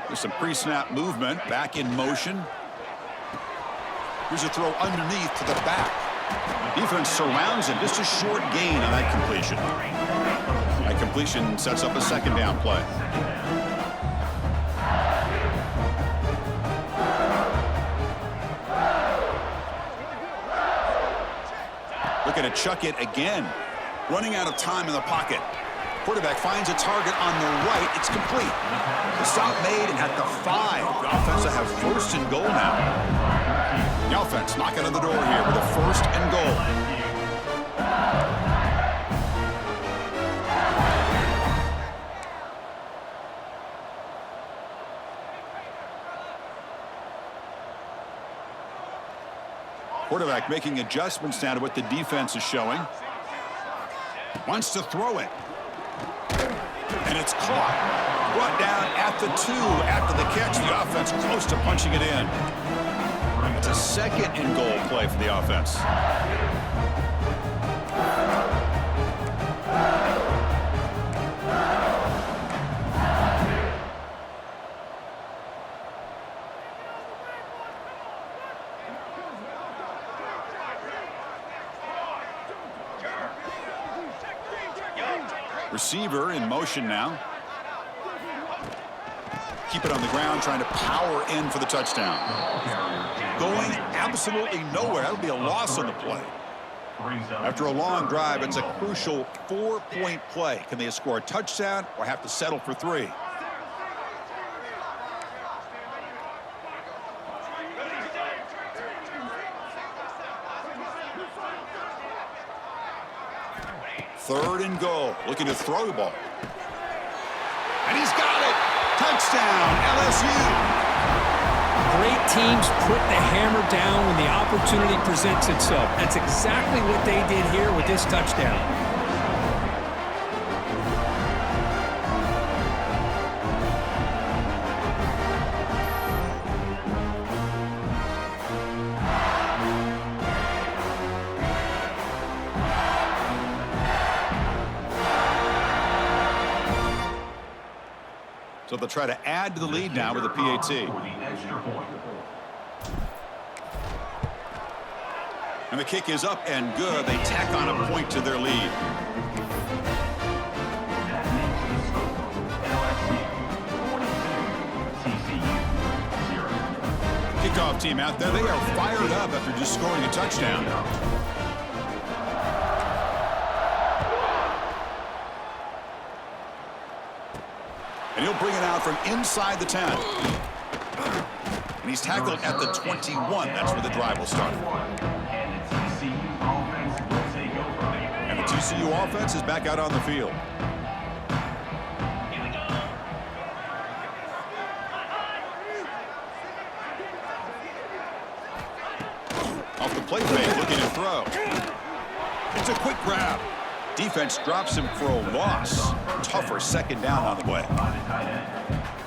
There's some pre-snap movement. Back in motion. Here's a throw underneath to the back. Defense surrounds him. Just a short gain on that completion. That completion sets up a 2nd down play. Looking to chuck it again. Running out of time in the pocket. Quarterback finds a target on the right. It's complete. The stop made at the 5. The offense will have 1st and goal now. The offense knocking on the door here with a 1st and goal. Quarterback making adjustments now to what the defense is showing. Wants to throw it. And it's caught. Brought down at the 2 after the catch. The offense close to punching it in. It's a 2nd and goal play for the offense. Receiver in motion now. Keep it on the ground, trying to power in for the touchdown. Going absolutely nowhere. That would be a loss on the play. After a long drive, it's a crucial 4-point play. Can they score a touchdown or have to settle for 3? Third and goal. Looking to throw the ball. And he's got it. Touchdown, LSU. Great teams put the hammer down when the opportunity presents itself. That's exactly what they did here with this touchdown. So they'll try to add to the lead now with a PAT. And the kick is up and good. They tack on a point to their lead. Kickoff team out there. They are fired up after just scoring a touchdown. And he'll bring it out from inside the 10. And he's tackled at the 21. That's where the drive will start. And the TCU offense is back out on the field. Off the play fake, looking to throw. It's a quick grab. Defense drops him for a loss. Tougher second down on the way.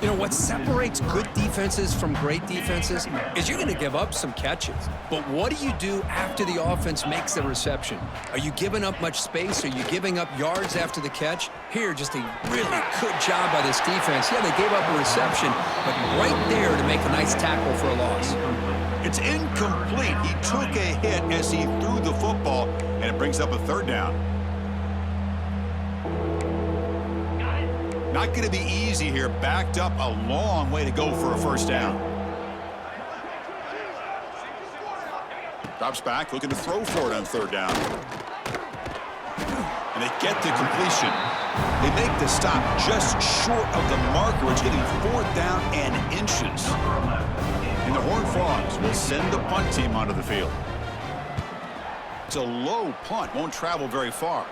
You know, what separates good defenses from great defenses is you're going to give up some catches. But what do you do after the offense makes the reception? Are you giving up much space? Are you giving up yards after the catch? Here, just a really good job by this defense. Yeah, they gave up a reception, but right there to make a nice tackle for a loss. It's incomplete. He took a hit as he threw the football, and it brings up a third down. Not going to be easy here. Backed up a long way to go for a first down. Drops back, looking to throw for it on third down. And they get the completion. They make the stop just short of the marker. It's getting 4th down and inches. And the Horned Frogs will send the punt team onto the field. It's a low punt, won't travel very far.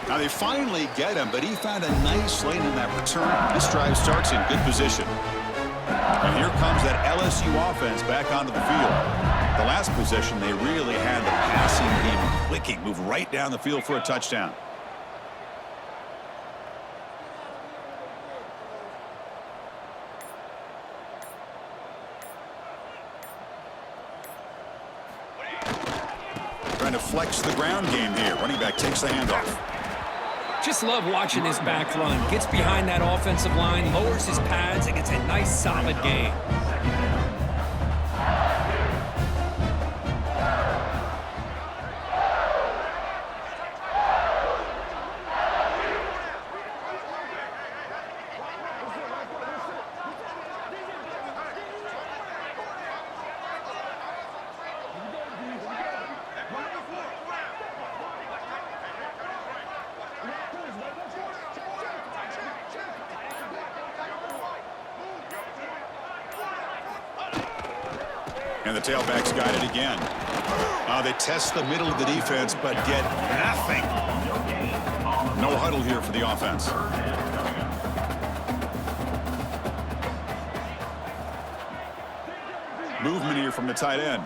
Now they finally get him, but he found a nice lane in that return. This drive starts in good position. And here comes that LSU offense back onto the field. The last possession, they really had the passing game clicking, move right down the field for a touchdown. Trying to flex the ground game here. Running back takes the handoff. Just love watching this back run. Gets behind that offensive line, lowers his pads, and gets a nice solid gain. And the tailback's got it again. They test the middle of the defense, but get nothing. No huddle here for the offense. Movement here from the tight end.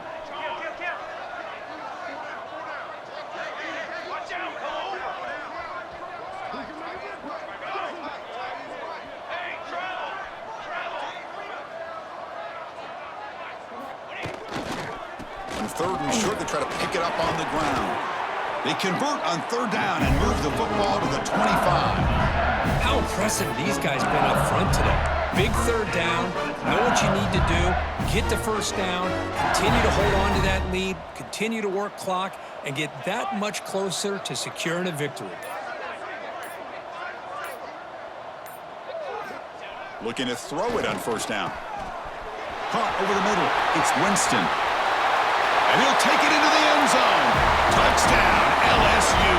Third and short, they try to pick it up on the ground. They convert on third down and move the football to the 25. How impressive these guys been up front today. Big third down. Know what you need to do. Get the first down. Continue to hold on to that lead. Continue to work clock and get that much closer to securing a victory. Looking to throw it on first down. Caught over the middle. It's Weston. And he'll take it into the end zone. Touchdown, LSU.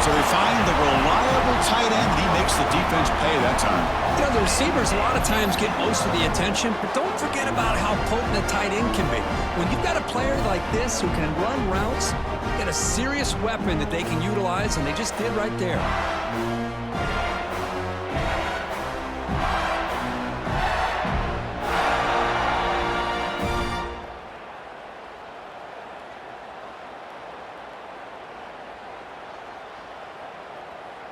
So they find the reliable tight end, and he makes the defense pay that time. You know, the receivers a lot of times get most of the attention, but don't forget about how potent a tight end can be. When you've got a player like this who can run routes, you get a serious weapon that they can utilize, and they just did right there.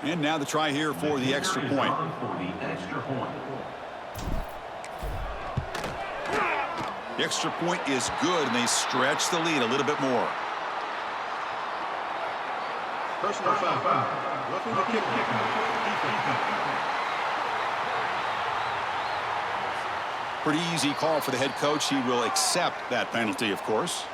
And now the try here for the extra point. The extra point is good, and they stretch the lead a little bit more. Personal foul. Roughing the kick. Pretty easy call for the head coach. He will accept that penalty, of course.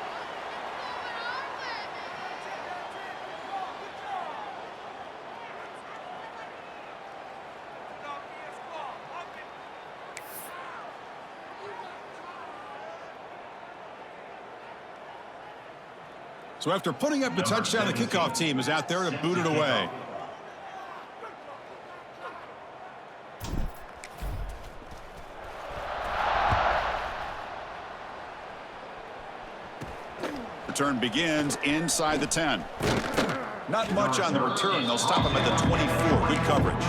So after putting up the touchdown, the kickoff team is out there to boot it away. Return begins inside the 10. Not much on the return. They'll stop him at the 24. Good coverage.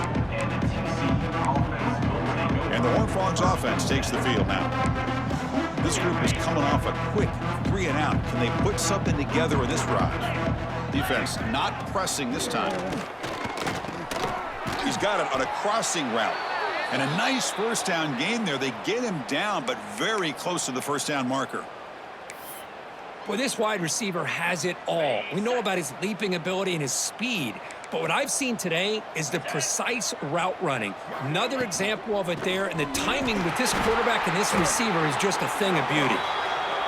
And the Horned Frogs offense takes the field now. This group is coming off a quick 3-and-out. Can they put something together in this drive? Defense not pressing this time. He's got it on a crossing route. And a nice first down gain there. They get him down, but very close to the first down marker. Well, this wide receiver has it all. We know about his leaping ability and his speed. But what I've seen today is the precise route running. Another example of it there, and the timing with this quarterback and this receiver is just a thing of beauty.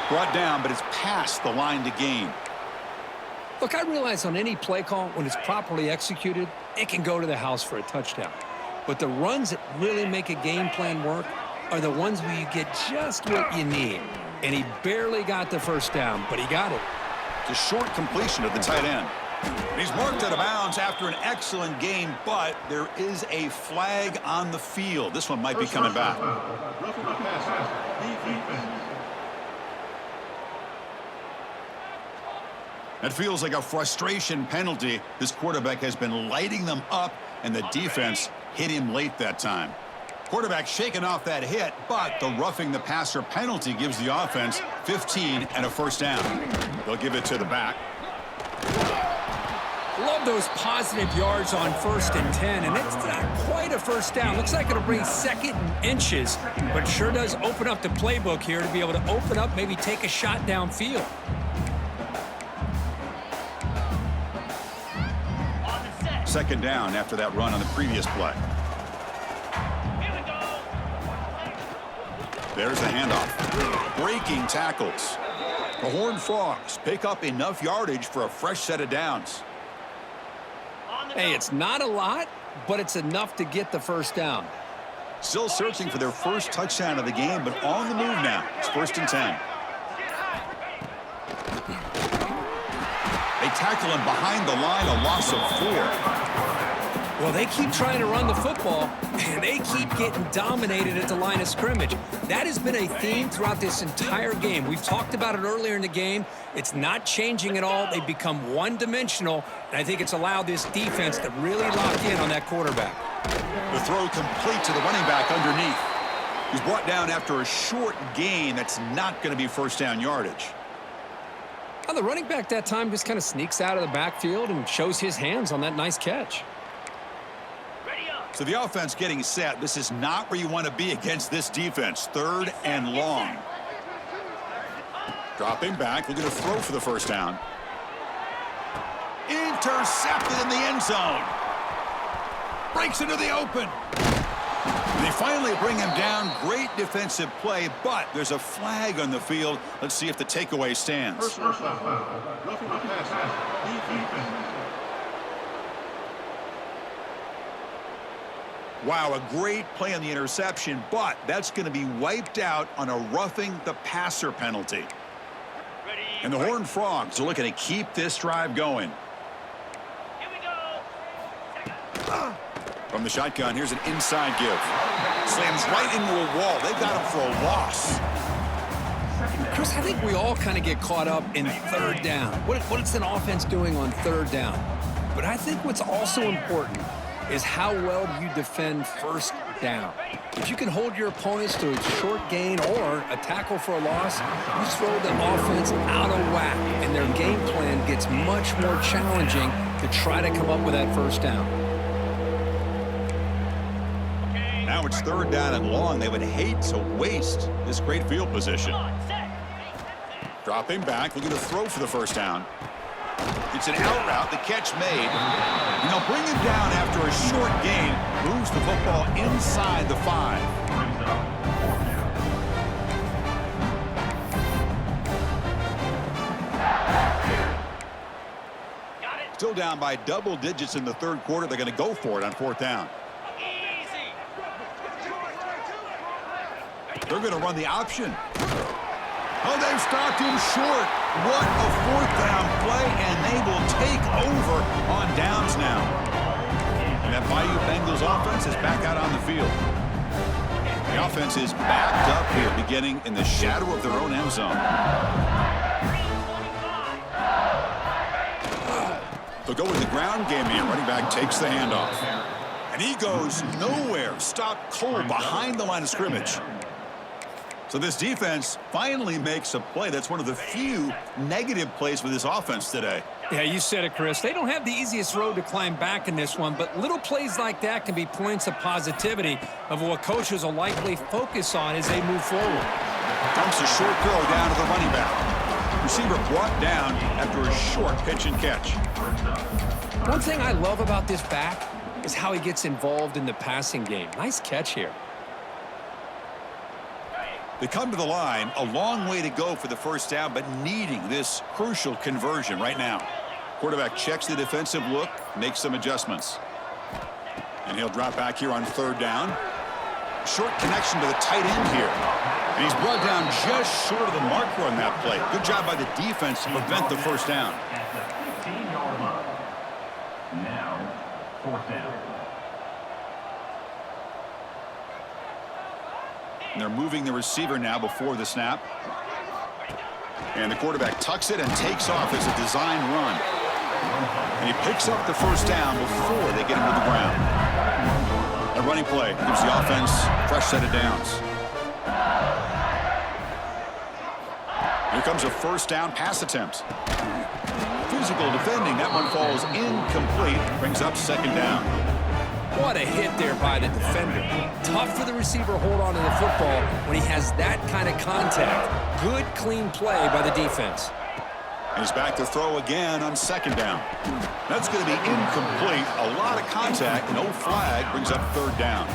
Brought down, but it's past the line to gain. Look, I realize on any play call, when it's properly executed, it can go to the house for a touchdown. But the runs that really make a game plan work are the ones where you get just what you need. And he barely got the first down, but he got it. It's a short completion of the tight end. He's marked out of bounds after an excellent game, but there is a flag on the field. This one might be coming back. That feels like a frustration penalty. This quarterback has been lighting them up, and the defense hit him late that time. Quarterback shaking off that hit, but the roughing the passer penalty gives the offense 15 and a first down. They'll give it to the back. Love those positive yards on 1st and 10, and it's not quite a first down. Looks like it'll bring 2nd and inches, but sure does open up the playbook here to be able to open up, maybe take a shot downfield. Second down after that run on the previous play. There's the handoff. Breaking tackles. The Horned Frogs pick up enough yardage for a fresh set of downs. Hey, it's not a lot, but it's enough to get the first down. Still searching for their first touchdown of the game, but on the move now. It's 1st and 10. They tackle him behind the line, a loss of 4. Well, they keep trying to run the football, and they keep getting dominated at the line of scrimmage. That has been a theme throughout this entire game. We've talked about it earlier in the game. It's not changing at all. They've become one-dimensional, and I think it's allowed this defense to really lock in on that quarterback. The throw complete to the running back underneath. He's brought down after a short gain. That's not going to be first down yardage. Well, the running back that time just kind of sneaks out of the backfield and shows his hands on that nice catch. So the offense getting set. This is not where you want to be against this defense. 3rd and long. Dropping back, looking to throw for the first down. Intercepted in the end zone. Breaks into the open. They They finally bring him down. Great defensive play, but there's a flag on the field. Let's see if the takeaway stands. Personal foul. Roughing the passer. Defense. Wow, a great play on the interception, but that's going to be wiped out on a roughing the passer penalty. And the Horned Frogs are looking to keep this drive going. From the shotgun, here's an inside give. Slams right into a wall. They got him for a loss. Chris, I think we all kind of get caught up in third down. What is an offense doing on third down? But I think what's also important is how well do you defend first down. If you can hold your opponents to a short gain or a tackle for a loss, you throw the offense out of whack, and their game plan gets much more challenging to try to come up with that first down. Now it's third down and long. They would hate to waste this great field position. Dropping back, looking to throw for the first down. It's an out route, the catch made. And they'll bring him down after a short gain. Moves the football inside the 5. Still down by double digits in the third quarter. They're going to go for it on fourth down. They're going to run the option. Oh, they've stopped him short. What a fourth down play, and they will take over on downs now. And that Bayou Bengals offense is back out on the field. The offense is backed up here, beginning in the shadow of their own end zone. They'll go with the ground game here. Running back takes the handoff. And he goes nowhere. Stopped cold behind the line of scrimmage. So this defense finally makes a play. That's one of the few negative plays for this offense today. Yeah, you said it, Chris. They don't have the easiest road to climb back in this one, but little plays like that can be points of positivity of what coaches will likely focus on as they move forward. Dumps a short throw down to the running back. Receiver brought down after a short pitch and catch. One thing I love about this back is how he gets involved in the passing game. Nice catch here. They come to the line, a long way to go for the first down, but needing this crucial conversion right now. Quarterback checks the defensive look, makes some adjustments. And he'll drop back here on third down. Short connection to the tight end here. And he's brought down just short of the marker on that play. Good job by the defense to prevent the first down. At the 15-yard line. Now, fourth down. And they're moving the receiver now before the snap. And the quarterback tucks it and takes off as a design run. And he picks up the first down before they get him to the ground. A running play gives the offense a fresh set of downs. Here comes a first down pass attempt. Physical defending. That one falls incomplete. Brings up second down. What a hit there by the defender. Tough for the receiver to hold on to the football when he has that kind of contact. Good, clean play by the defense. He's back to throw again on second down. That's going to be incomplete. A lot of contact. No flag. Brings up third down.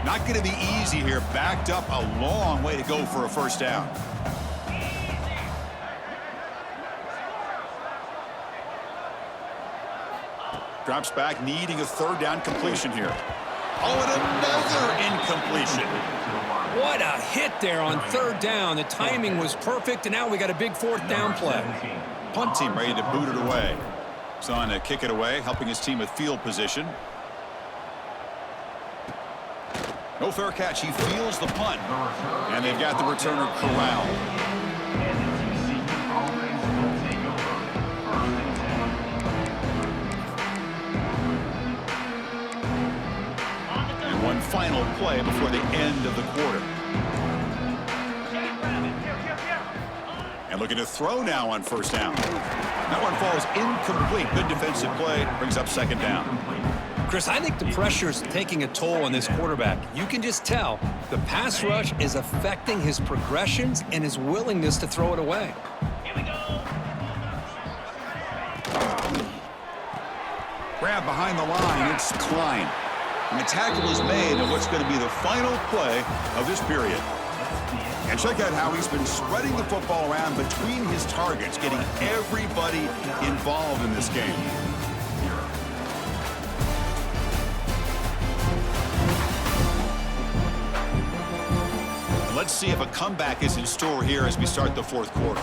Not going to be easy here. Backed up a long way to go for a first down. Drops back, needing a third down completion here. Oh, and another incompletion. What a hit there on third down. The timing was perfect, and now we got a big fourth down play. Punt team ready to boot it away. He's on to kick it away, helping his team with field position. No fair catch. He feels the punt. And they've got the returner corralled. And one final play before the end of the quarter. And looking to throw now on first down. That one falls incomplete. Good defensive play. Brings up second down. Chris, I think the pressure is taking a toll on this quarterback. You can just tell the pass rush is affecting his progressions and his willingness to throw it away. Here we go. Grab behind the line. It's Klein. And the tackle is made on what's going to be the final play of this period. And check out how he's been spreading the football around between his targets, getting everybody involved in this game. And let's see if a comeback is in store here as we start the fourth quarter.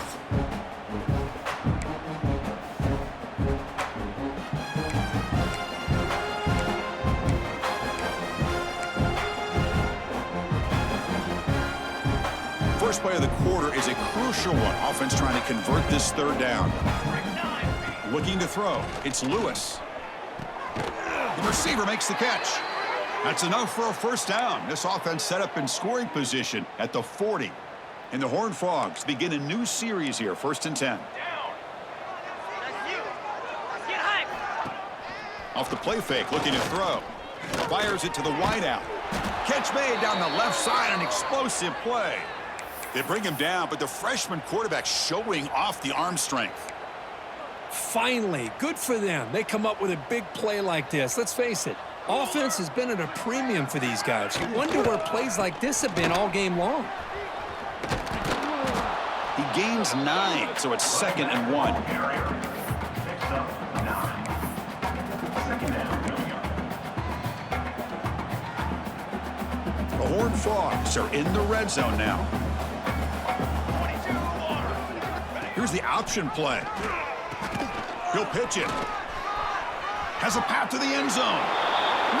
First play of the quarter is a crucial one. Offense trying to convert this third down. Looking to throw. It's Lewis. The receiver makes the catch. That's enough for a first down. This offense set up in scoring position at the 40. And the Horned Frogs begin a new series here, 1st and 10. Off the play fake, looking to throw. Fires it to the wideout. Catch made down the left side, an explosive play. They bring him down, but the freshman quarterback showing off the arm strength. Finally, good for them. They come up with a big play like this. Let's face it, offense has been at a premium for these guys. You wonder where plays like this have been all game long. He gains 9, so it's 2nd and 1. Next up, 9. Second down coming up. The Horned Frogs are in the red zone now. Here's the option play. He'll pitch it. Has a path to the end zone.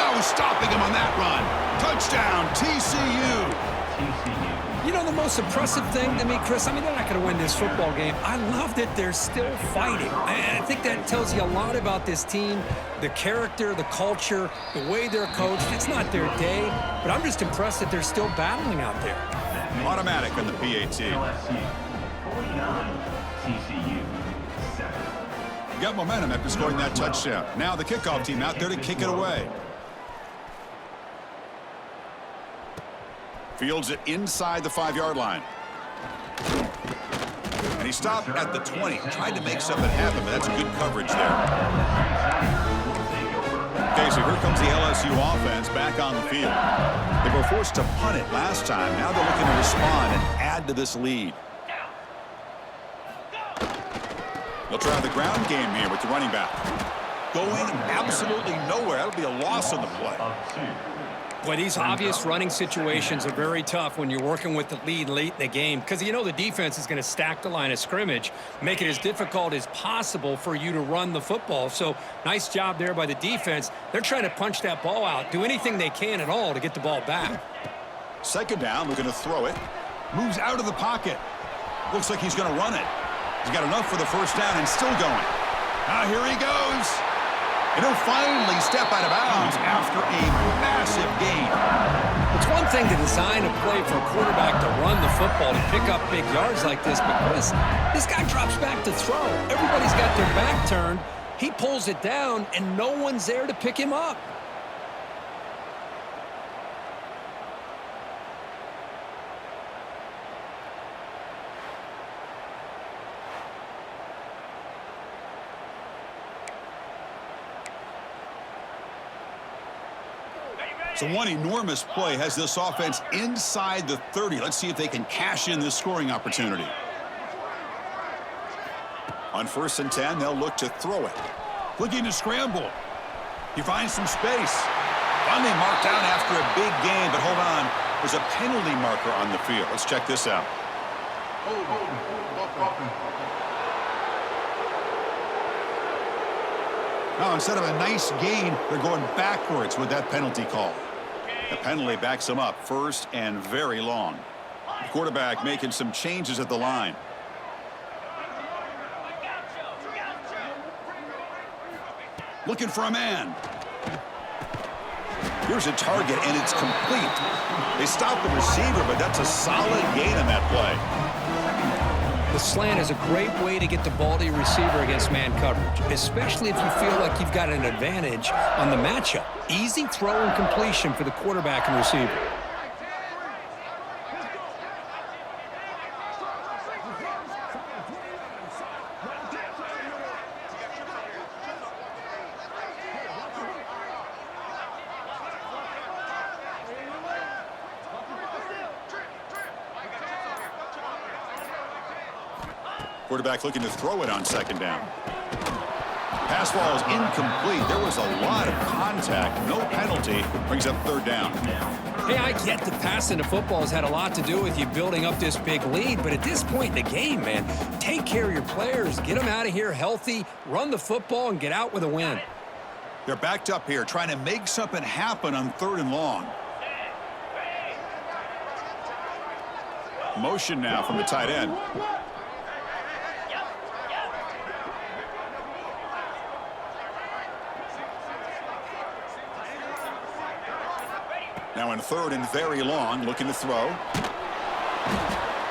No stopping him on that run. Touchdown, TCU. You know the most impressive thing to me, Chris? I mean, they're not going to win this football game. I love that they're still fighting. I think that tells you a lot about this team, the character, the culture, the way they're coached. It's not their day, but I'm just impressed that they're still battling out there. Automatic on the PAT. LSU 49, TCU 7. Got momentum after scoring that touchdown. Now the kickoff team out there to kick it away. Fields it inside the 5-yard line. And he stopped at the 20. Tried to make something happen, but that's good coverage there. Okay, so here comes the LSU offense back on the field. They were forced to punt it last time. Now they're looking to respond and add to this lead. They'll try the ground game here with the running back. Going absolutely nowhere. That'll be a loss on the play. Boy, these obvious running situations are very tough when you're working with the lead late in the game because you know the defense is going to stack the line of scrimmage, make it as difficult as possible for you to run the football. So nice job there by the defense. They're trying to punch that ball out, do anything they can at all to get the ball back. 2nd down, we're going to throw it. Moves out of the pocket. Looks like he's going to run it. He's got enough for the first down and still going. Here he goes. And he'll finally step out of bounds after a massive gain. It's one thing to design a play for a quarterback to run the football, to pick up big yards like this, but Chris, this guy drops back to throw. Everybody's got their back turned. He pulls it down, and no one's there to pick him up. So one enormous play has this offense inside the 30. Let's see if they can cash in this scoring opportunity. On 1st and 10, they'll look to throw it. Looking to scramble. He finds some space. Finally marked out after a big gain, but hold on. There's a penalty marker on the field. Let's check this out. Now, instead of a nice gain, they're going backwards with that penalty call. The penalty backs them up 1st and very long. The quarterback making some changes at the line. Looking for a man. Here's a target, and it's complete. They stopped the receiver, but that's a solid gain on that play. The slant is a great way to get the ball to your receiver against man coverage, especially if you feel like you've got an advantage on the matchup. Easy throw and completion for the quarterback and receiver. Quarterback looking to throw it on second down. Pass ball is incomplete. There was a lot of contact. No penalty. Brings up third down. Hey, I get the passing of football has had a lot to do with you building up this big lead, but at this point in the game, man, take care of your players. Get them out of here healthy, run the football, and get out with a win. They're backed up here trying to make something happen on 3rd and long. Motion now from the tight end. Now in 3rd and very long, looking to throw.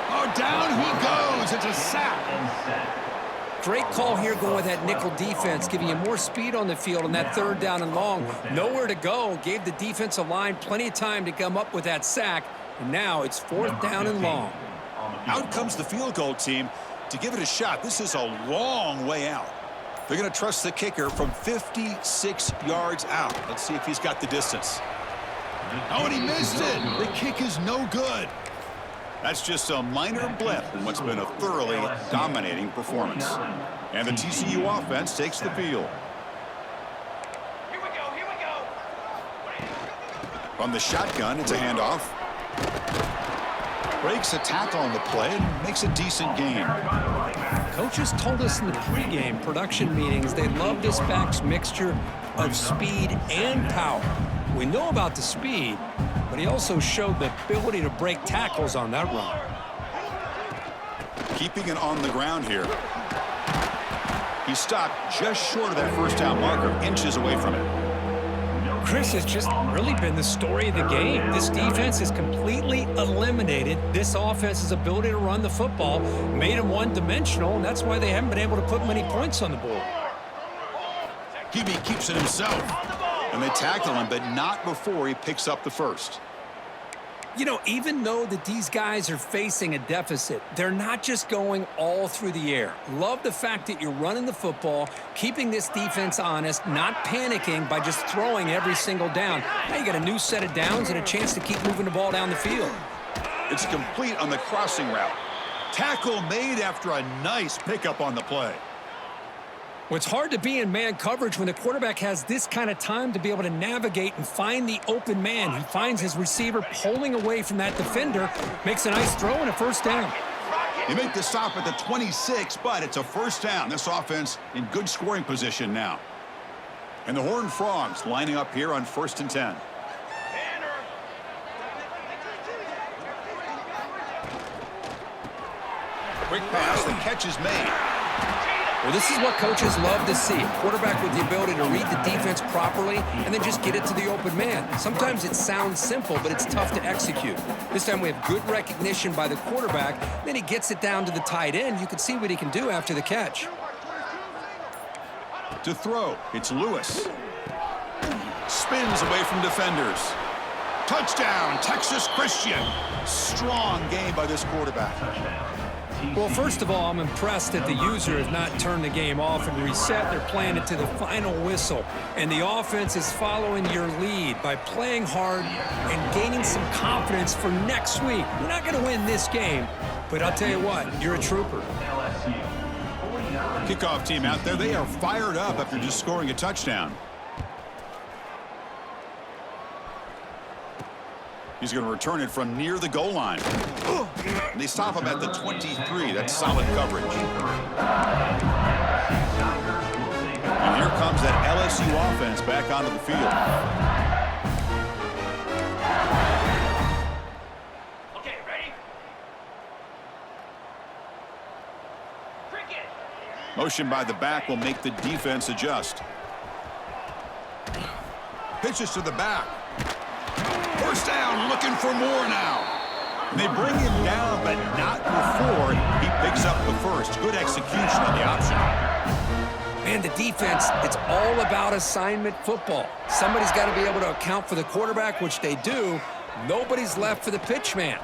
Oh, down he goes. It's a sack. Great call here going with that nickel defense, giving you more speed on the field on that 3rd down and long. Nowhere to go. Gave the defensive line plenty of time to come up with that sack. And now it's 4th down and long. Out comes the field goal team to give it a shot. This is a long way out. They're going to trust the kicker from 56 yards out. Let's see if he's got the distance. Oh, and he missed it. The kick is no good. That's just a minor blip in what's been a thoroughly dominating performance. And the TCU offense takes the field. From the shotgun, it's a handoff. Breaks a tackle on the play and makes a decent gain. Coaches told us in the pregame production meetings they love this back's mixture of speed and power. We know about the speed, but he also showed the ability to break tackles on that run. Keeping it on the ground here. He stopped just short of that 1st down marker, inches away from it. Chris, has just really been the story of the game. This defense has completely eliminated this offense's ability to run the football, made them one-dimensional, and that's why they haven't been able to put many points on the board. Hebe keeps it himself. And they tackle him, but not before he picks up the 1st. You know, even though that these guys are facing a deficit, they're not just going all through the air. Love the fact that you're running the football, keeping this defense honest, not panicking by just throwing every single down. Now you got a new set of downs and a chance to keep moving the ball down the field. It's complete on the crossing route. Tackle made after a nice pickup on the play. Well, it's hard to be in man coverage when the quarterback has this kind of time to be able to navigate and find the open man. He finds his receiver pulling away from that defender, makes a nice throw and a 1st down. They make the stop at the 26, but it's a 1st down. This offense in good scoring position now. And the Horned Frogs lining up here on 1st and 10. Quick pass, the catch is made. Well, this is what coaches love to see. A quarterback with the ability to read the defense properly and then just get it to the open man. Sometimes it sounds simple, but it's tough to execute. This time we have good recognition by the quarterback. Then he gets it down to the tight end. You can see what he can do after the catch. To throw, it's Lewis. Spins away from defenders. Touchdown, Texas Christian. Strong game by this quarterback. Well, first of all, I'm impressed that the user has not turned the game off and reset. They're playing it to the final whistle. And the offense is following your lead by playing hard and gaining some confidence for next week. You're not going to win this game, but I'll tell you what, you're a trooper. Kickoff team out there, they are fired up after just scoring a touchdown. He's going to return it from near the goal line. And they stop him at the 23. That's solid coverage. And here comes that LSU offense back onto the field. Okay, ready? Cricket. Motion by the back will make the defense adjust. Pitches to the back. 1st down, looking for more now. And they bring him down, but not before he picks up the 1st. Good execution on the option. Man, the defense, it's all about assignment football. Somebody's got to be able to account for the quarterback, which they do. Nobody's left for the pitch man.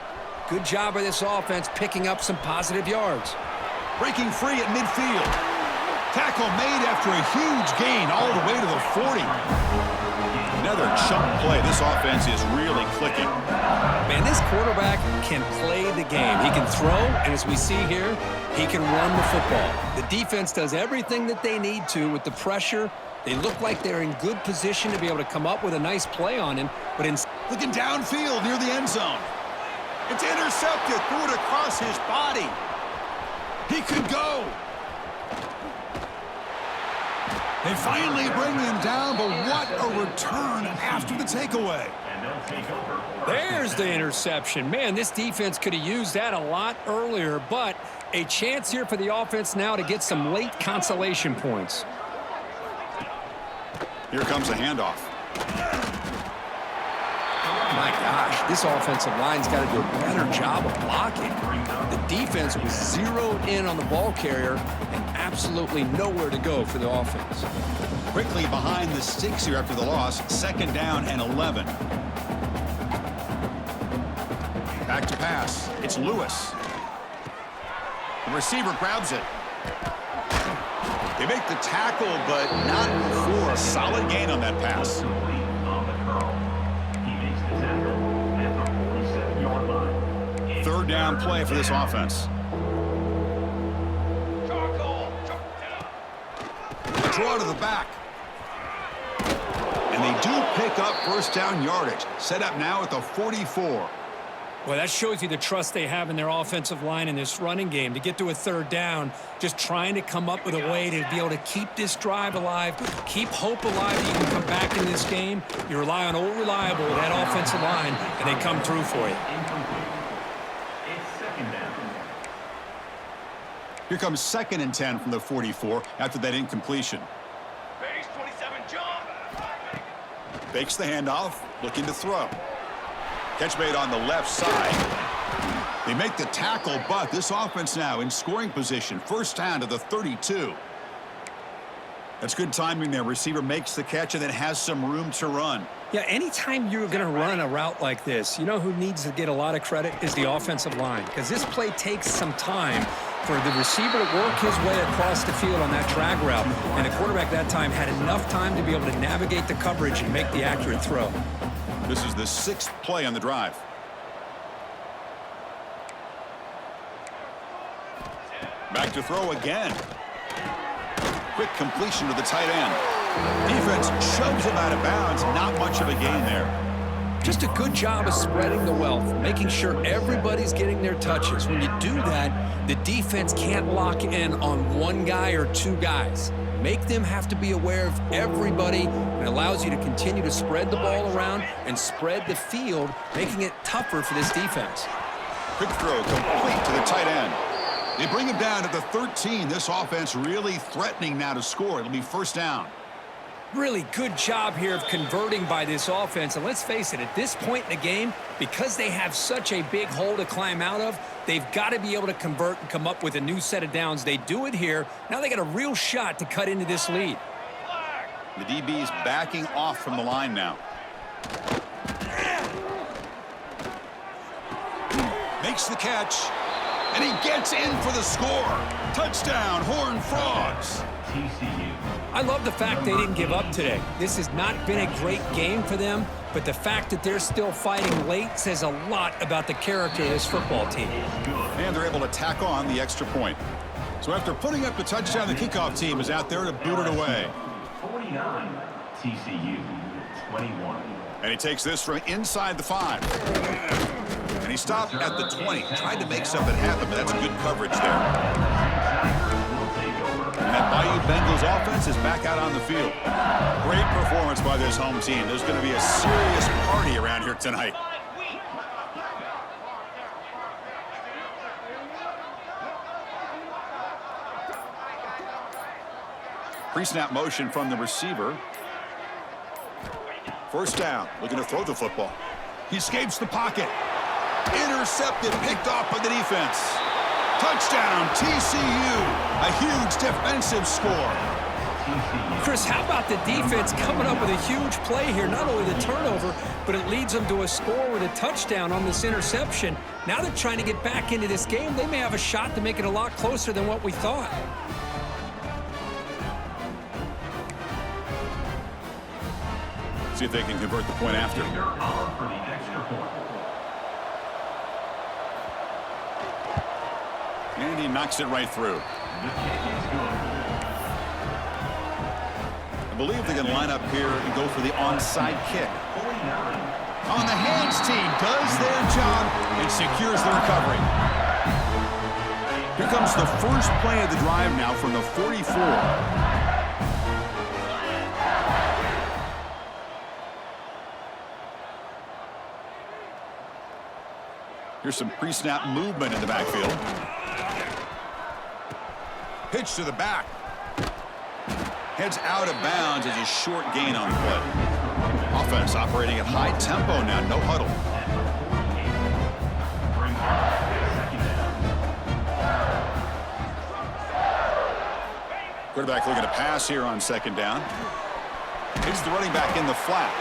Good job by this offense picking up some positive yards. Breaking free at midfield. Tackle made after a huge gain all the way to the 40. Another chunk play. This offense is really clicking. Man, this quarterback can play the game. He can throw, and as we see here, he can run the football. The defense does everything that they need to with the pressure. They look like they're in good position to be able to come up with a nice play on him. But looking downfield near the end zone. It's intercepted. Threw it across his body. He could go. They finally bring him down, but what a return after the takeaway. There's the interception. Man, this defense could have used that a lot earlier, but a chance here for the offense now to get some late consolation points. Here comes a handoff. My gosh, this offensive line's got to do a better job of blocking. The defense was zeroed in on the ball carrier and absolutely nowhere to go for the offense. Quickly behind the sticks here after the loss. 2nd down and 11. Back to pass. It's Lewis. The receiver grabs it. They make the tackle, but not for a solid gain on that pass. Third down play for this offense. A draw to the back. And they do pick up first down yardage. Set up now at the 44. Well, that shows you the trust they have in their offensive line in this running game. To get to a 3rd down, just trying to come up with a way to be able to keep this drive alive, keep hope alive that you can come back in this game. You rely on old reliable, that offensive line, and they come through for you. Here comes 2nd and 10 from the 44 after that incompletion. Base 27 jump. Fakes the handoff, looking to throw. Catch made on the left side. They make the tackle, but this offense now in scoring position. First down to the 32. That's good timing there. Receiver makes the catch and then has some room to run. Yeah, anytime you're going to run a route like this, you know who needs to get a lot of credit is the offensive line, because this play takes some time for the receiver to work his way across the field on that drag route, and the quarterback that time had enough time to be able to navigate the coverage and make the accurate throw. This is the 6th play on the drive. Back to throw again. Quick completion to the tight end. Defense shoves him out of bounds. Not much of a gain there. Just a good job of spreading the wealth, making sure everybody's getting their touches. When you do that, the defense can't lock in on one guy or two guys. Make them have to be aware of everybody, and allows you to continue to spread the ball around and spread the field, making it tougher for this defense. Quick throw complete to the tight end. They bring him down to the 13. This offense really threatening now to score. It'll be first down. Really good job here of converting by this offense. And let's face it, at this point in the game, because they have such a big hole to climb out of, they've got to be able to convert and come up with a new set of downs. They do it here. Now they got a real shot to cut into this lead. The DB's backing off from the line now. Makes the catch. And he gets in for the score. Touchdown, Horned Frogs. TCU. I love the fact they didn't give up today. This has not been a great game for them, but the fact that they're still fighting late says a lot about the character of this football team. And they're able to tack on the extra point. So after putting up the touchdown, the kickoff team is out there to boot it away. 49. TCU 21. And he takes this from inside the 5. And he stopped at the 20. Tried to make something happen, but that's good coverage there. And that Bayou Bengals offense is back out on the field. Great performance by this home team. There's going to be a serious party around here tonight. Pre-snap motion from the receiver. First down, looking to throw the football. He escapes the pocket. Intercepted, picked off by the defense. Touchdown, TCU. A huge defensive score. Chris, how about the defense coming up with a huge play here? Not only the turnover, but it leads them to a score with a touchdown on this interception. Now they're trying to get back into this game. They may have a shot to make it a lot closer than what we thought. See if they can convert the point after. Kicker up for the extra point. And he knocks it right through. The kick is good. I believe they can line up here and go for the onside kick. 49. On the hands team does their job and secures the recovery. Here comes the first play of the drive now from the 44. Here's some pre-snap movement in the backfield. Pitch to the back. Heads out of bounds as a short gain on the play. Offense operating at high tempo now, no huddle. Quarterback looking to pass here on second down. Hits the running back in the flat.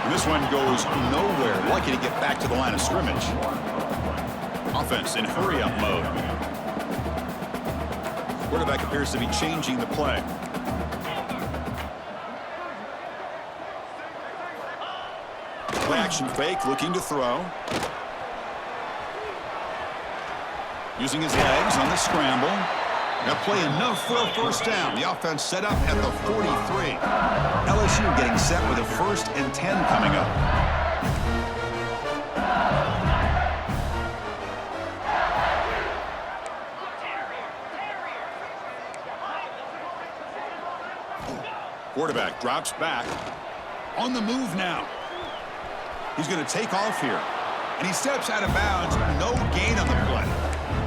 And this one goes nowhere. Lucky to get back to the line of scrimmage. Offense in hurry-up mode. Quarterback appears to be changing the play. Play action fake, looking to throw. Using his legs on the scramble. That play enough for a first down. The offense set up at the 43. LSU getting set with a 1st and 10 coming up. Quarterback drops back. On the move now. He's going to take off here. And he steps out of bounds. No gain on the play.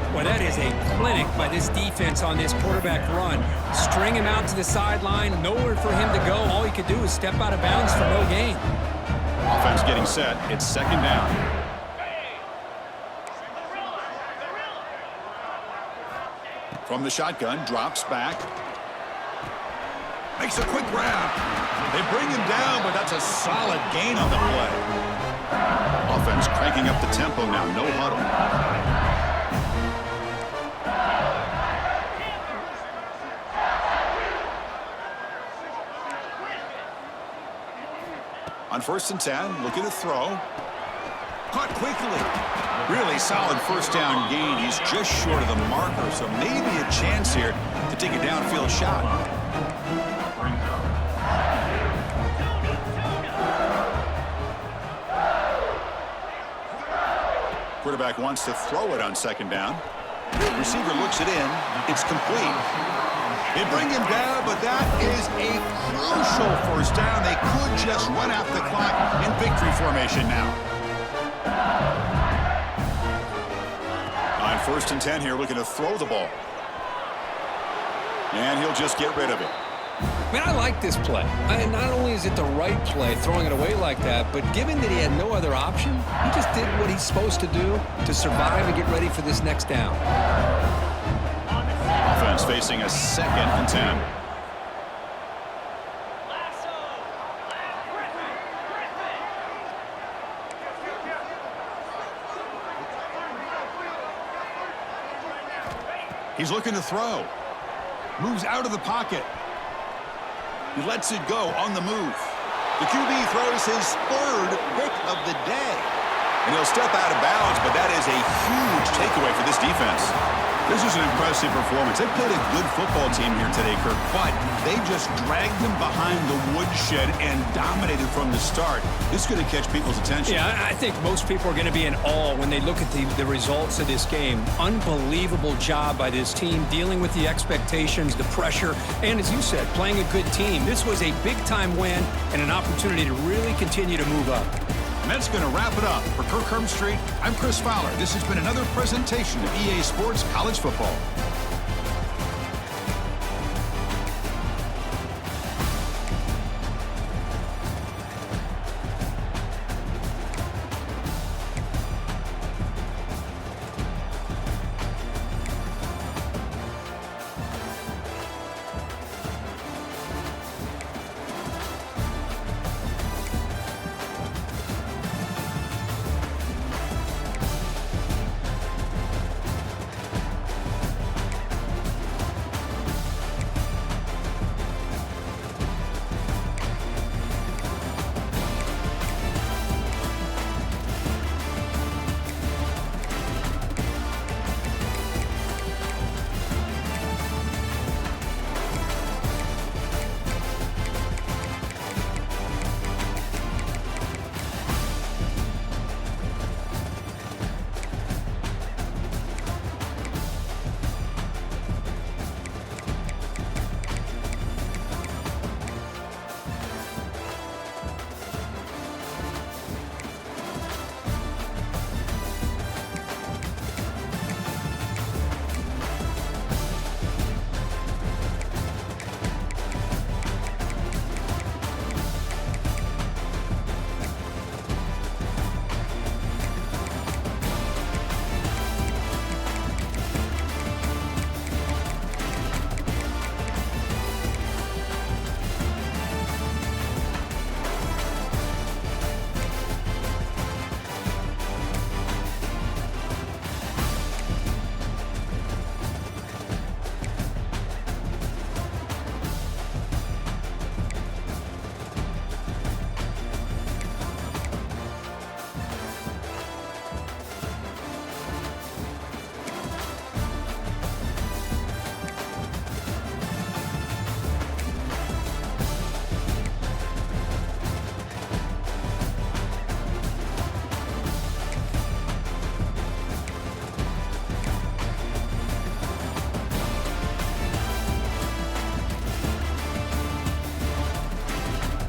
Well, that is a clinic by this defense on this quarterback run. String him out to the sideline, nowhere for him to go. All he could do is step out of bounds for no gain. Offense getting set. It's second down. From the shotgun, drops back. Makes a quick grab. They bring him down, but that's a solid gain on the play. Offense cranking up the tempo now. No huddle. On 1st and 10, looking to throw. Caught quickly. Really solid first down gain. He's just short of the marker, so maybe a chance here to take a downfield shot. Quarterback wants to throw it on second down. Receiver looks it in. It's complete. They bring him down, but that is a crucial first down. They could just run out the clock in victory formation now. On 1st and 10 here, looking to throw the ball. And he'll just get rid of it. Man, I like this play. Not only is it the right play, throwing it away like that, but given that he had no other option, he just did what he's supposed to do to survive and get ready for this next down. Offense facing a 2nd and 10. He's looking to throw. Moves out of the pocket. He lets it go on the move. The QB throws his 3rd pick of the day. And he'll step out of bounds, but that is a huge takeaway for this defense. This is an impressive performance. They played a good football team here today, Kirk, but they just dragged them behind the woodshed and dominated from the start. This is going to catch people's attention. Yeah, I think most people are going to be in awe when they look at the results of this game. Unbelievable job by this team, dealing with the expectations, the pressure, and as you said, playing a good team. This was a big-time win and an opportunity to really continue to move up. And that's going to wrap it up. For Kirk Street, I'm Chris Fowler. This has been another presentation of EA Sports College Football.